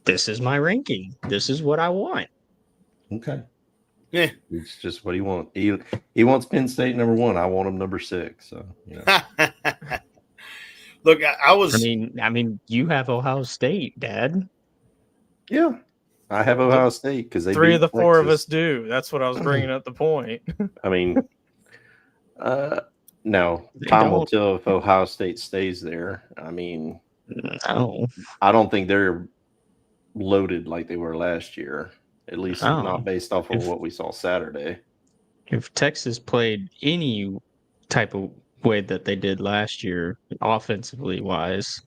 This is my ranking. This is what I want. Okay. Yeah. It's just what he wants. He wants Penn State number one. I want him number 6. So, Look, I mean, you have Ohio State, Dad. Yeah. I have Ohio State because they 3 of the 4 of us do. That's what I was bringing up the point. I mean, no, time will tell if Ohio State stays there. I mean, no, I don't think they're loaded like they were last year. At least not based off of what we saw Saturday. If Texas played any type of way that they did last year, offensively wise,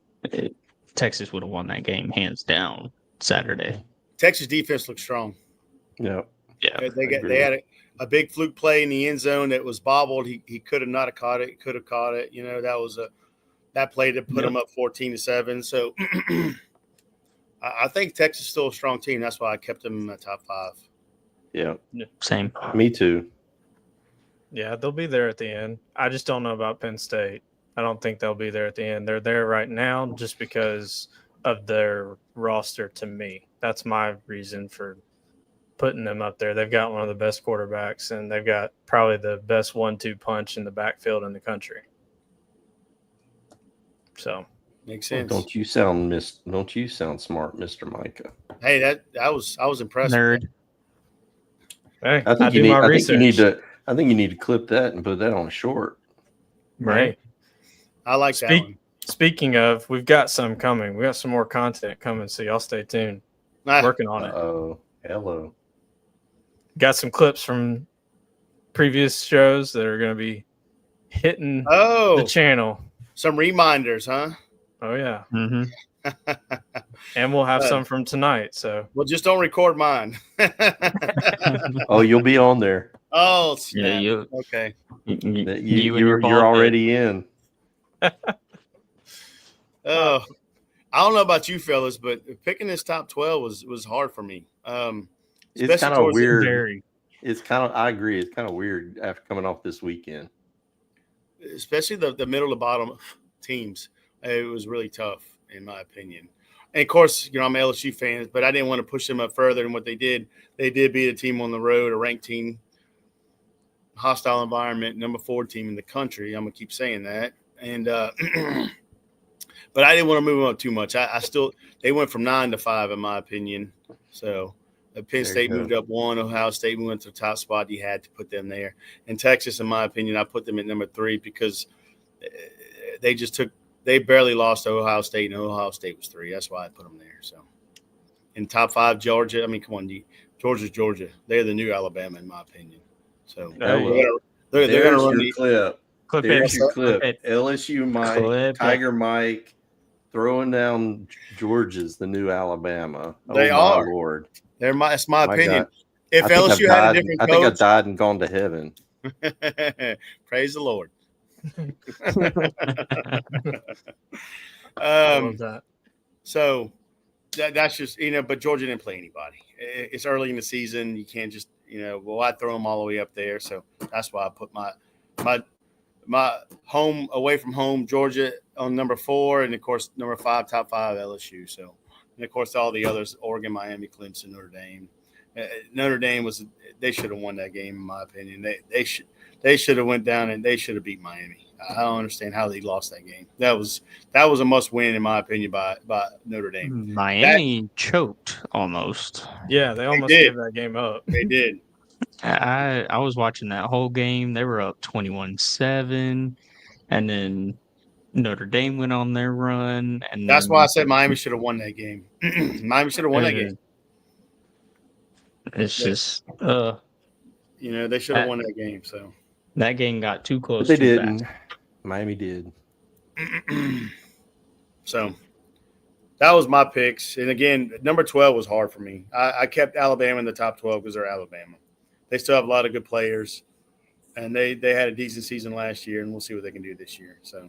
Texas would have won that game hands down Saturday. Texas defense looked strong. Yeah. They had a big fluke play in the end zone that was bobbled. He could have not have caught it. He could have caught it. That play to put them up 14-7. So I think Texas is still a strong team. That's why I kept them in the top 5. Yeah. Same. Me too. Yeah, they'll be there at the end. I just don't know about Penn State. I don't think they'll be there at the end. They're there right now just because of their roster to me. That's my reason for putting them up there. They've got one of the best quarterbacks, and they've got probably the best 1-2 punch in the backfield in the country. So makes sense. Don't you sound smart, Mr. Micah? Hey, I was impressed. Nerd. Hey, I think you need to clip that and put that on a short. Right. I like that one. Speaking of, we've got some coming. We got some more content coming, so y'all stay tuned. Working on it. Oh, hello. Got some clips from previous shows that are going to be hitting the channel. Some reminders, huh? Oh, yeah. Mm-hmm. And we'll have some from tonight. So, well, just don't record mine. Oh, you'll be on there. Oh, snap. Yeah, okay. You're already in. Oh, I don't know about you fellas, but picking this top 12 was hard for me. It's kind of weird. I agree. It's kind of weird after coming off this weekend. Especially the middle to bottom teams. It was really tough, in my opinion. And, of course, I'm an LSU fan, but I didn't want to push them up further than what they did. They did beat a team on the road, a ranked team, hostile environment, number 4 team in the country. I'm going to keep saying that. And but I didn't want to move them up too much. They went from 9 to 5, in my opinion. So Penn State moved up one. Ohio State went to the top spot. You had to put them there. And Texas, in my opinion, I put them at number 3 because they barely lost to Ohio State, and Ohio State was 3. That's why I put them there. So, in top 5, Georgia. I mean, come on, Georgia's Georgia. They're the new Alabama, in my opinion. So they're going to run the clip. There's your clip. Clip it. LSU Mike, Tiger Mike, throwing down Georgia's the new Alabama. They are. Lord. That's my opinion. God. If LSU had a different coach, I think I died and gone to heaven. Praise the Lord. I love that. So that's just, but Georgia didn't play anybody. It's early in the season. You can't just, I throw them all the way up there. So that's why I put my home away from home, Georgia, on number 4, and of course number 5, top 5, LSU. So, and of course all the others: Oregon, Miami, Clemson, Notre Dame. Notre Dame they should have won that game, in my opinion. They should have went down and they should have beat Miami. I don't understand how they lost that game. That was a must win, in my opinion, by Notre Dame. Miami choked almost. Yeah, they almost gave that game up. They did. I was watching that whole game. They were up 21-7, and then Notre Dame went on their run. And that's why I said Miami should have won that game. Miami should have won that game. It's just, they should have won that game. So that game got too close. But they didn't. Miami did. So that was my picks. And again, number 12 was hard for me. I kept Alabama in the top 12 because they're Alabama. They still have a lot of good players, and they had a decent season last year, and we'll see what they can do this year. So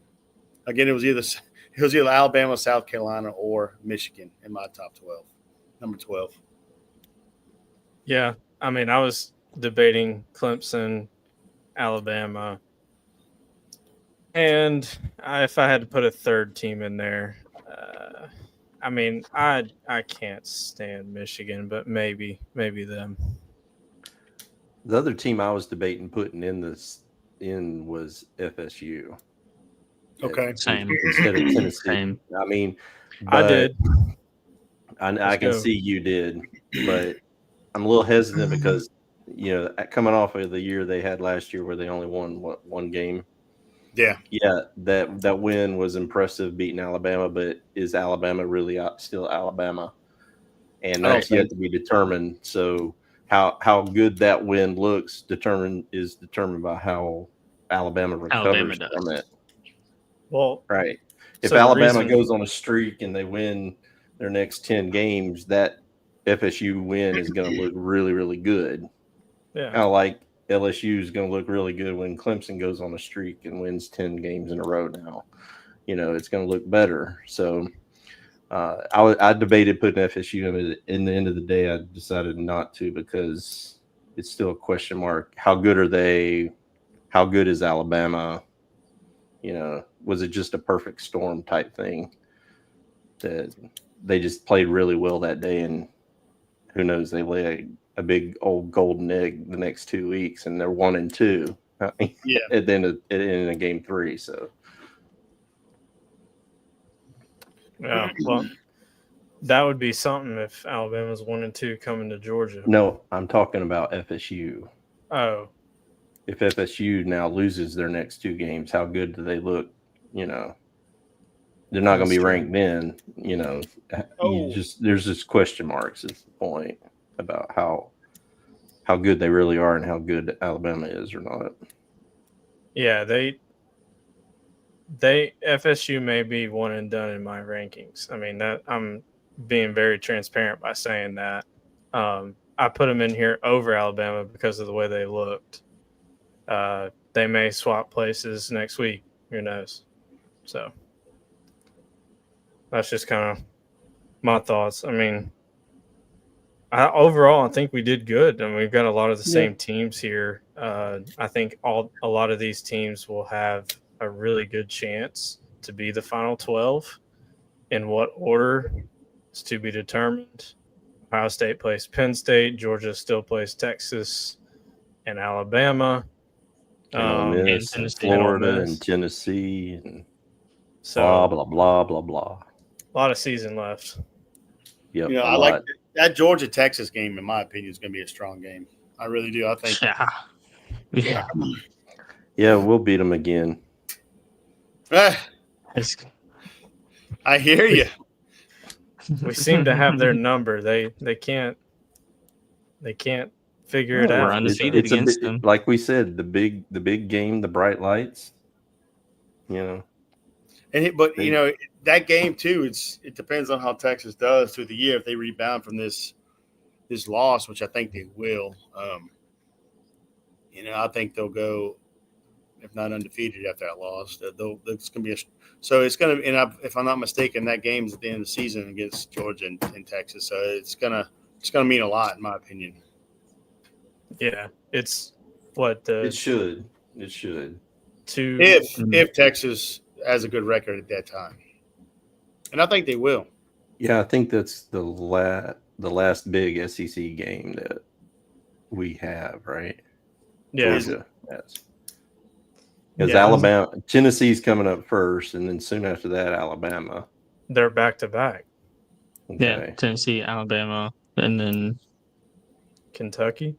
again, it was either Alabama, South Carolina, or Michigan in my top 12. Number 12. Yeah, I mean, I was debating Clemson, Alabama, and if I had to put a third team in there, I mean, I can't stand Michigan, but maybe them. The other team I was debating putting in was FSU. Okay, same instead of Tennessee. Same. I mean, I did. I can see you did, but I'm a little hesitant because coming off of the year they had last year where they only won one game. Yeah, that win was impressive, beating Alabama, but is Alabama really still Alabama? And that's yet to be determined. So how good that win looks is determined by how Alabama recovers from it. Well, right. If Alabama goes on a streak and they win their next 10 games, that FSU win is going to look really, really good. Yeah. Kind of like LSU is going to look really good when Clemson goes on a streak and wins 10 games in a row now. It's going to look better. So I debated putting FSU in the end of the day. I decided not to because it's still a question mark. How good are they? How good is Alabama? Was it just a perfect storm type thing that they just played really well that day, and who knows, they lay a big old golden egg the next 2 weeks and they're 1-2 at the end of game 3. So yeah, well, that would be something if Alabama's 1-2 coming to Georgia. No, I'm talking about FSU. Oh, if FSU now loses their next 2 games, how good do they look? They're not going to be ranked then. There's just question marks is the point about how good they really are and how good Alabama is or not. Yeah, they FSU may be one and done in my rankings. I mean, that I'm being very transparent by saying that. I put them in here over Alabama because of the way they looked. They may swap places next week. Who knows? So that's just kind of my thoughts. I mean, overall, I think we did good. I mean, we've got a lot of the same teams here. I think a lot of these teams will have a really good chance to be the final 12. In what order is to be determined. Ohio State plays Penn State. Georgia still plays Texas and Alabama. And Florida and Tennessee and blah, blah, blah, blah, blah. A lot of season left. Yep, I like That Georgia Texas game, in my opinion, is going to be a strong game. I really do. I think. Yeah. Yeah, we'll beat them again. It's, I hear you. We seem to have their number. They can't figure it We're out. undefeated against them. Like we said, the big game, the bright lights. But that game too. It depends on how Texas does through the year. If they rebound from this loss, which I think they will, I think they'll go, if not undefeated after that loss. It's going to be it's going to. And if I'm not mistaken, that game's at the end of the season against Georgia and Texas. So it's gonna mean a lot, in my opinion. Yeah, it's what It should. If Texas has a good record at that time, and I think they will. Yeah, I think that's the last big SEC game that we have, right? Yeah. Georgia has. Because Alabama, Tennessee's coming up first, and then soon after that, Alabama. They're back to back. Okay. Yeah, Tennessee, Alabama, and then Kentucky,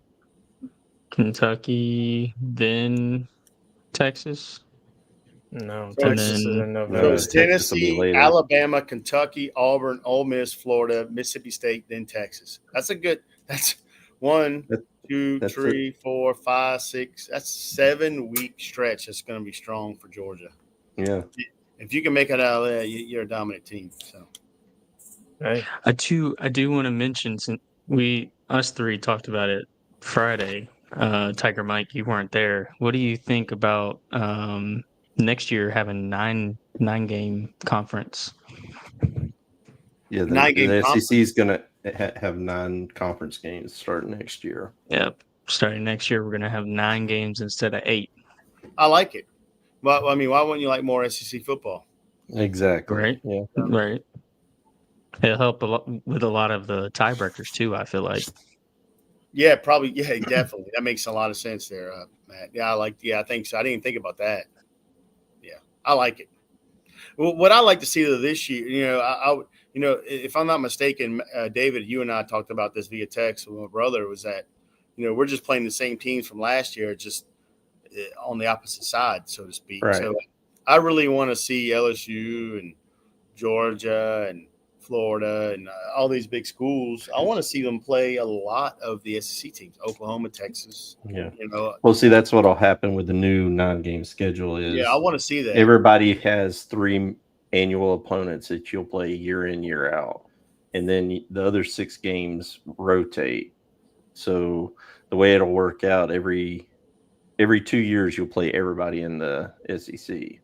then Texas. No, So Texas is in So November. it's Texas will be Tennessee, later. Alabama, Kentucky, Auburn, Ole Miss, Florida, Mississippi State, then Texas. That's 1, 2, That's 3, 4, 5, 6. That's 7-week stretch. That's going to be strong for Georgia. Yeah. If you can make it out of there, you're a dominant team. So Hey, I do want to mention, since us three talked about it Friday. Tiger Mike, you weren't there. What do you think about next year having nine game conference? Yeah, the SEC is going to have 9 conference games starting next year. Yep. Starting next year, we're going to have 9 games instead of 8. I like it. Well, I mean, why wouldn't you like more SEC football? Exactly. Right. Yeah. Right. It'll help a lot with a lot of the tiebreakers too, I feel like. Yeah, probably. Yeah, definitely. That makes a lot of sense there, Matt. Yeah, I think so. I didn't even think about that. Yeah, I like it. Well, what I like to see this year, if I'm not mistaken, David, you and I talked about this via text with my brother, was that, we're just playing the same teams from last year, just on the opposite side, so to speak. Right. So I really want to see LSU and Georgia and Florida and all these big schools. I want to see them play a lot of the SEC teams, Oklahoma, Texas. Yeah. Well, see, that's what'll happen with the new 9-game schedule is. Yeah, I want to see that. Everybody has 3 annual opponents that you'll play year in, year out. And then the other 6 games rotate. So the way it'll work out, every 2 years you'll play everybody in the SEC.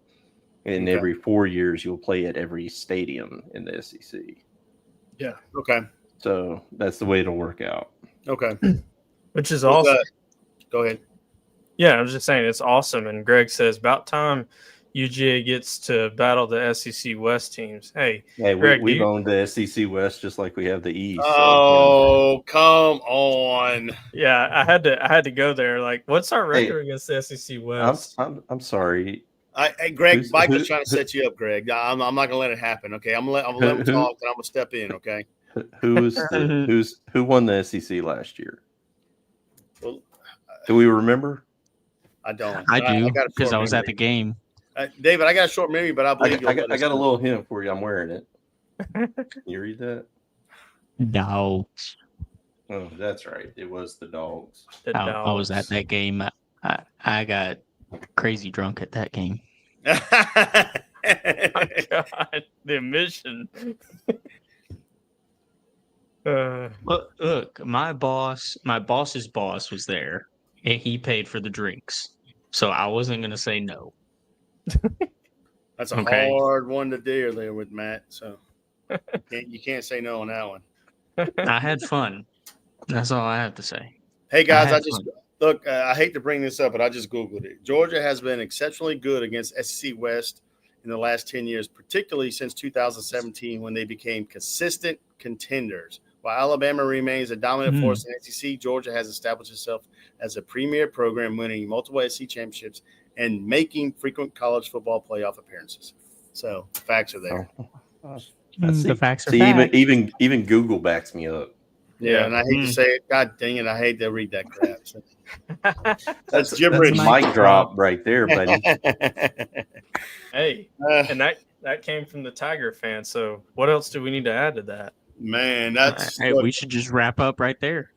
And every 4 years you'll play at every stadium in the SEC. Yeah. Okay. So that's the way it'll work out. Okay. which is awesome. Go ahead. Yeah, I was just saying it's awesome. And Greg says about time UGA gets to battle the SEC West teams. Hey, Greg, we've owned the SEC West just like we have the East. Oh, come on! Yeah, I had to go there. Like, what's our record against the SEC West? I'm sorry. Greg, Mike was trying to set you up, Greg. I'm not gonna let it happen. Okay, I'm gonna let him talk, and I'm gonna step in. Okay. Who won the SEC last year? Well, do we remember? I don't. I do because I was at the game. David, I got a short memory, but I believe I got a little hint for you. I'm wearing it. Can you read that? Dogs. Oh, that's right. It was the Dogs. I was at that game. I got crazy drunk at that game. Oh, God, the admission. Look, my boss's boss was there, and he paid for the drinks, so I wasn't gonna say no. That's a hard one to deal there with, Matt. So you can't say no on that one. I had fun. That's all I have to say. Hey guys, I hate to bring this up, but I just Googled it. Georgia has been exceptionally good against SEC West in the last 10 years, particularly since 2017 when they became consistent contenders. While Alabama remains a dominant force in SEC, Georgia has established itself as a premier program, winning multiple SEC championships and making frequent college football playoff appearances. So the facts are there. The facts are facts. facts. Even Google backs me up. Yeah, and I hate to say it. God dang it, I hate to read that crap. So. That's a gibberish. mic drop right there, buddy. Hey, and that came from the Tiger fan. So what else do we need to add to that? Man, that's Hey, we should just wrap up right there.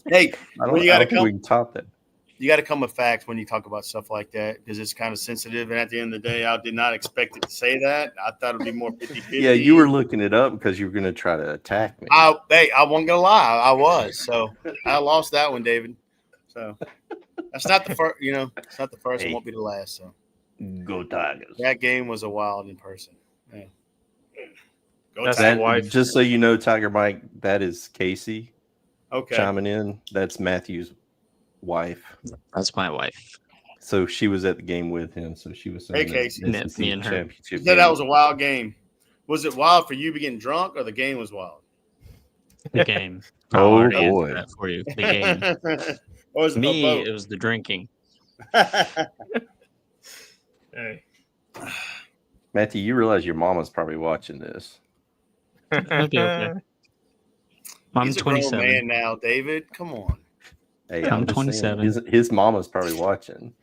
hey. I When don't, you I got to don't think come, we can top that. you got to come with facts when you talk about stuff like that because it's kind of sensitive. And at the end of the day, I did not expect it to say that. I thought it'd be more 50-50. Yeah, you were looking it up because you were going to try to attack me. I wasn't gonna lie, I was. So I lost that one, David. So that's not the first. It's not the first. Hey. It won't be the last. So Go Tigers. that game was a wild in person. Yeah. Go That's Tigers. the wife. Just so you know, Tiger Mike, that is Casey Okay. chiming in. That's Matthew's wife. That's my wife. So she was at the game with him. So she was saying Hey, Casey. that Yeah, SEC me and her. championship You said that game. was a wild game. Was it wild for you getting drunk or the game was wild? The game. Oh, I'll already answer boy. that for you. The game. Or was it Me, both? it was the drinking. Hey. Matthew, you realize your mama's probably watching this. That'd be okay. I'm He's a grown 27. man now, David. Come on. Hey, I'm just saying, 27. his mama's probably watching.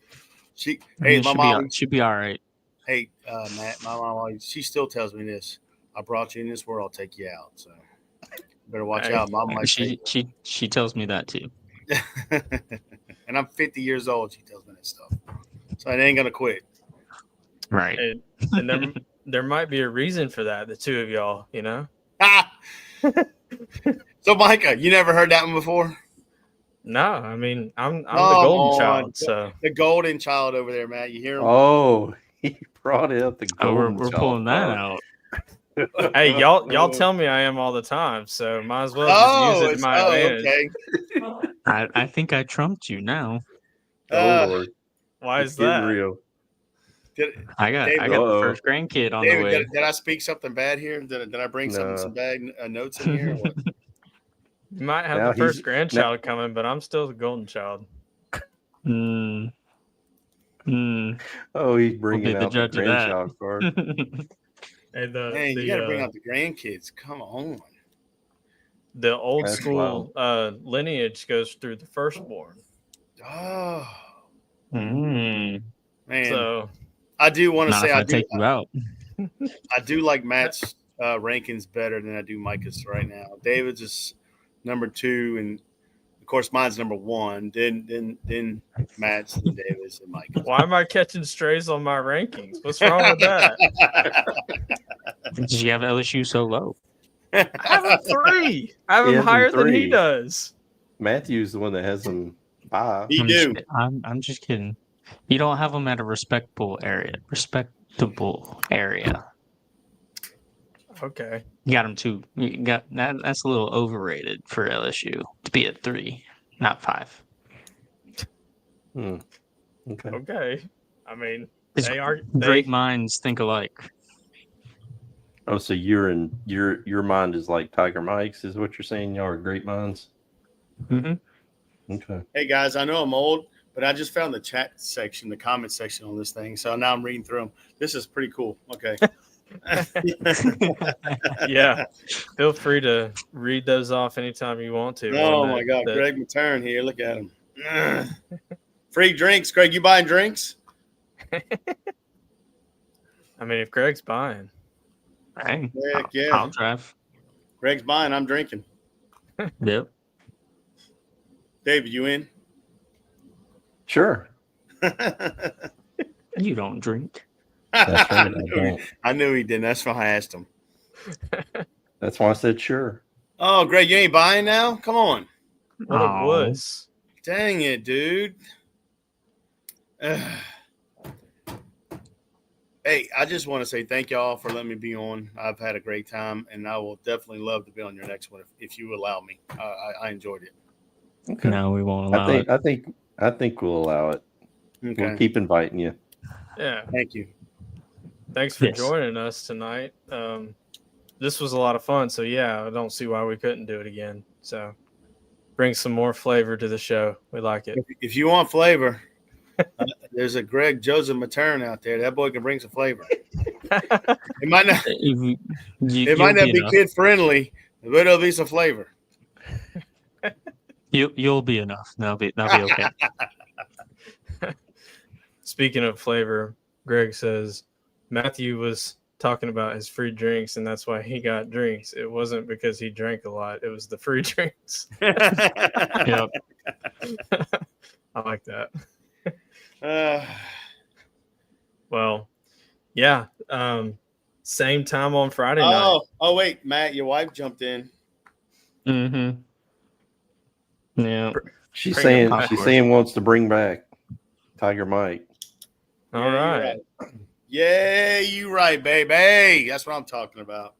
Hey, It my should mom. should be all right. Hey, Matt, my mom always, she still tells me this. I brought you in this world, I'll take you out. So better watch Hey, out. Mom might She tells me that too. and I'm 50 years old. She tells me that stuff. So I ain't gonna quit. Right. And there might be a reason for that, the two of y'all, So Micah, you never heard that one before? No, I mean, I'm the Come golden on. child, so The golden child over there, Matt. You hear him? Oh, he brought up the Oh, golden we're child pulling that card. out. hey, y'all tell me I am all the time, so might as well just use it to my advantage. Okay. I think I trumped you now. Oh, Lord. Why It's is getting that? real. I got David, the uh-oh. first grandkid on the David, way. did I speak something bad here? Did I bring No. some bad notes in here? Or what? You might have Now the first he's- grandchild coming, but I'm still the golden child. Mm. Mm. Oh, he's bringing be the out the judge of that. grandchild card. Hey, Man, you got to bring out the grandkids. Come on. the old That's school lineage goes through the firstborn. Oh, Mm. man. So I do want to Not say if I take you out. I do like Matt's rankings better than I do Micah's right now. David's is number 2, and of course mine's number 1. Then Matt's, then David's, and Micah's. why am I catching strays on my rankings? What's wrong with that? Did you have LSU so low? I have him 3. I have He him has him higher than he 3. does. Matthew's the one that has them 5. You do. I'm just kidding. You don't have them at a respectable area. Okay. You got them 2. You got that. That's a little overrated for LSU to be at 3, not 5. Okay. Okay. I mean, It's they are great minds think alike. Oh, so your mind is like Tiger Mike's, is what you're saying? Y'all are great minds. Mm-hmm. Okay. Hey guys, I know I'm old, but I just found the chat section, the comment section on this thing. So now I'm reading through them. This is pretty cool. Okay. Yeah. Feel free to read those off anytime you want to. Oh my God, Greg Matern here. Look at him. Free drinks, Greg. You buying drinks? I mean, if Greg's buying. Hey, Heck yeah. I'll drive. Greg's buying. I'm drinking. Yep. David, you in? Sure. You don't drink. That's right. I don't. I knew he didn't. That's why I asked him. That's why I said sure. Oh, Greg, you ain't buying now? Come on. What a wuss. Dang it, dude. Hey, I just want to say thank y'all for letting me be on. I've had a great time, and I will definitely love to be on your next one if you allow me. I enjoyed it. Okay. No, we won't allow it. I think we'll allow it. Okay. We'll keep inviting you. Yeah. Thank you. Thanks for joining us tonight. This was a lot of fun. So, yeah, I don't see why we couldn't do it again. So, bring some more flavor to the show. We like it. If you want flavor, there's a Greg Joseph Matern out there. That boy can bring some flavor. It might not, be kid friendly, but it'll be some flavor. You'll be enough. That'll be okay. Speaking of flavor, Greg says Matthew was talking about his free drinks, and that's why he got drinks. It wasn't because he drank a lot; it was the free drinks. Yep. I like that. Uh, Well, yeah. Same time on Friday night. oh, wait, Matt, your wife jumped in. Mm-hmm. Yeah. She's Bring it saying back. wants to bring back Tiger Mike. All Yeah, you're right. Yeah, you right, baby. That's what I'm talking about.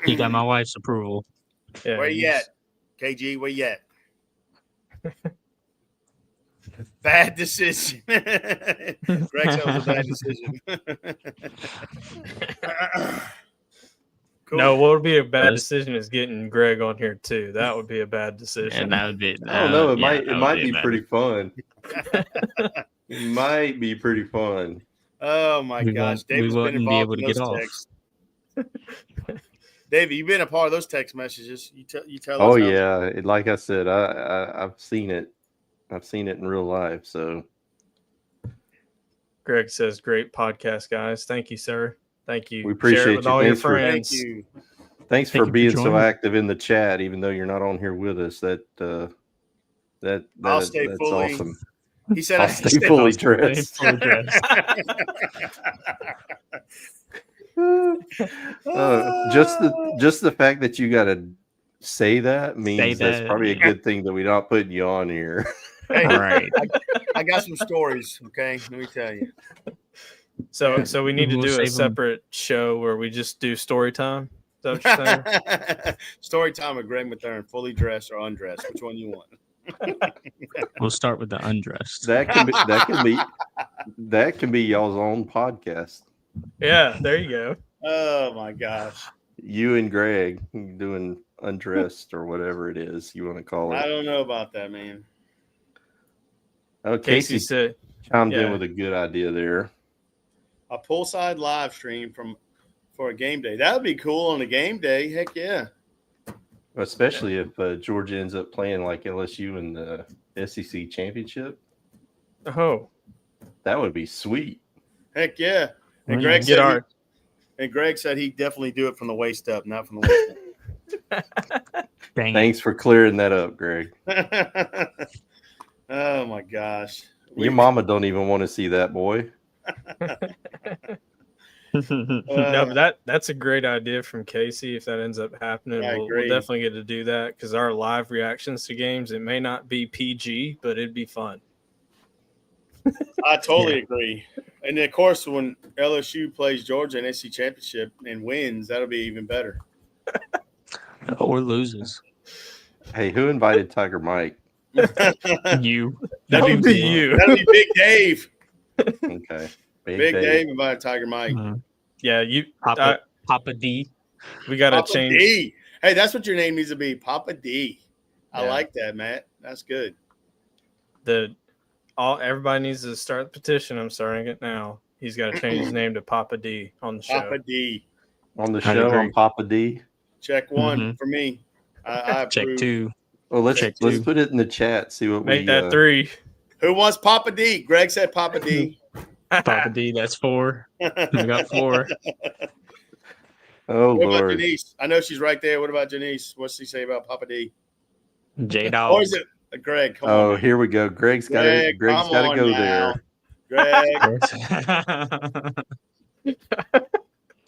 He got my wife's approval. Yeah, Where you at, KG? Where you at? Bad decision. Greg said it was a bad decision. Cool. No, what would be a bad That's- decision is getting Greg on here too. That would be a bad decision. And that would be. I don't know. It yeah, might that would be bad. pretty fun. It might be pretty fun. Oh my We gosh, won't- David's we been wouldn't be involved able in to get those off. texts. David, you've been a part of those text messages. You tell us. Oh how- yeah, like I said, I've seen it. I've seen it in real life. So Greg says, "Great podcast, guys. Thank you, sir. Thank you. We appreciate Share it with you. all your Thanks for- Thank friends. you. thanks Thank for you for being so joining. active in the chat, even though you're not on here with us. I'll That's stay fully- awesome. He said, I'll I stay fully dressed. Fully dressed. Just the fact that you got to say that means Say that's that. probably a good thing that we're not putting you on here. Hey, All right. I got some stories. Okay, let me tell you. So we need to We'll do a save 'em. separate show where we just do story time. Is that what you're saying? Story time with Greg Mathern, fully dressed or undressed. Which one you want? We'll start with the undressed. That can be y'all's own podcast. Yeah, there you go. Oh my gosh. You and Greg doing undressed or whatever it is you want to call I it. don't know about that, man. Oh, Casey Casey said, chimed in yeah. with a good idea there. A poolside live stream for a game day. That would be cool on a game day. Heck yeah. Especially if Georgia ends up playing like LSU in the SEC championship. "Oh, That would be sweet. Heck yeah. And Yeah, Greg get said our he'd definitely do it from the waist up, not from the Dang it. Thanks for clearing that up, Greg. waist up. Oh my gosh. Your mama don't even want to see that, boy. no, but that's a great idea from Casey. If that ends up happening, I we'll agree. definitely get to do that because our live reactions to games, it may not be PG, but it'd be fun." I totally agree. And then, of course, when LSU plays Georgia in SEC championship and wins, that'll be even better. Or loses. Hey, who invited Tiger Mike? You. That would be you. That'll be Big Dave. Okay. Big Dave invited Tiger Mike. Yeah, you. Papa D. We got to Papa change. D. Hey, that's what your name needs to be, Papa D. I Yeah. like that, Matt. That's good. Everybody needs to start the petition. I'm starting it now. He's got to change his name to Papa D on the show. Papa D. On the I show agree. on Papa D. Check one for me. I Check approve. 2. Well, let's Check let's two. put it in the chat. See what Make we that 3. Who wants Papa D? Greg said Papa D. Papa D, that's 4. We got 4. Oh What about Lord. Janice? I know she's right there. What about Janice? What's she say about Papa D? J Or Dog. is it Greg? Come Oh, on. here we go. Greg's got to Greg, come on go now. there. Greg.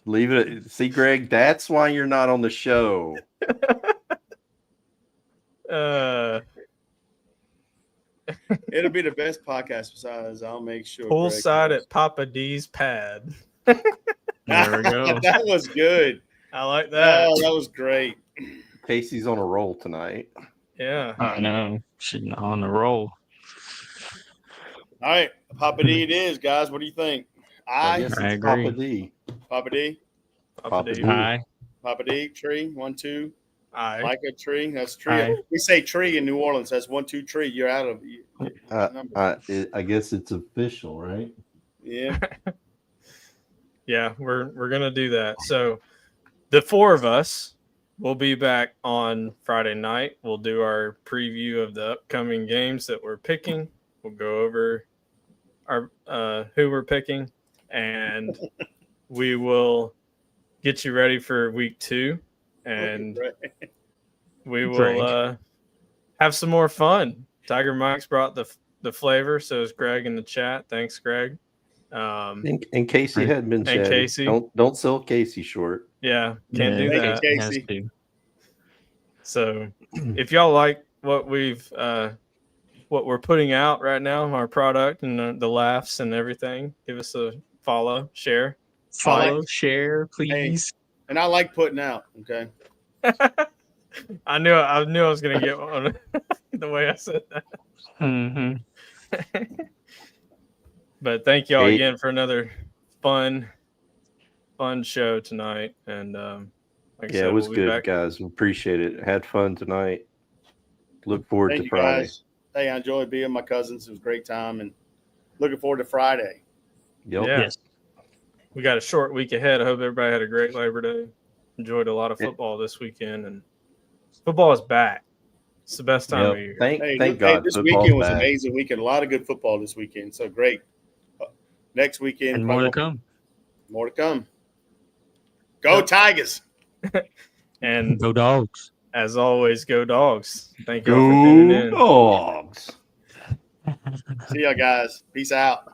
Leave it. See, Greg, that's why you're not on the show. It'll be the best podcast besides I'll make sure. Poolside Greg at Papa D's pad. There we go. That was good. I like that. Oh, that was great. Casey's on a roll tonight. Yeah. I know. She's on the roll. All right, Papa D it is, guys. What do you think? I guess I it's agree. Papa D. Papa D, Papa D. Hi. Papa D, tree, 1, 2. Aye. Micah, tree. That's tree. Aye. We say tree in New Orleans. That's 1, 2, tree. You're out of number. I guess it's official, right? Yeah. Yeah, we're gonna do that. So the 4 of us we'll be back on Friday night. We'll do our preview of the upcoming games that we're picking. We'll go over our who we're picking, and we will get you ready for week 2, and we will have some more fun. Tiger Mike's brought the flavor, so is Greg in the chat. Thanks, Greg. And Casey hadn't been and chatty. Casey. Don't sell Casey short. Yeah, can't do Thank that. you, Casey. So if y'all like what what we're putting out right now, our product and the laughs and everything, give us a follow, share. Share, please. And I like putting out. Okay. I knew I was gonna get one the way I said that. Mm-hmm. But thank y'all again for another fun show tonight. And like I said, it was we'll good, back. guys. We appreciate it. Had fun tonight. Look forward Thank to you, Friday. guys. Hey, I enjoyed being with my cousins. It was a great time, and looking forward to Friday. Yep. Yeah. Yes. We got a short week ahead. I hope everybody had a great Labor Day. Enjoyed a lot of football this weekend, and football is back. It's the best time of year. Thank God. This football's weekend was back. amazing weekend. A lot of good football this weekend. So great. Next weekend, And more to come. More to come. Go Tigers. And Go Dogs. as always, go Dogs. Thank you all for tuning in. Dogs. See y'all guys. Peace out.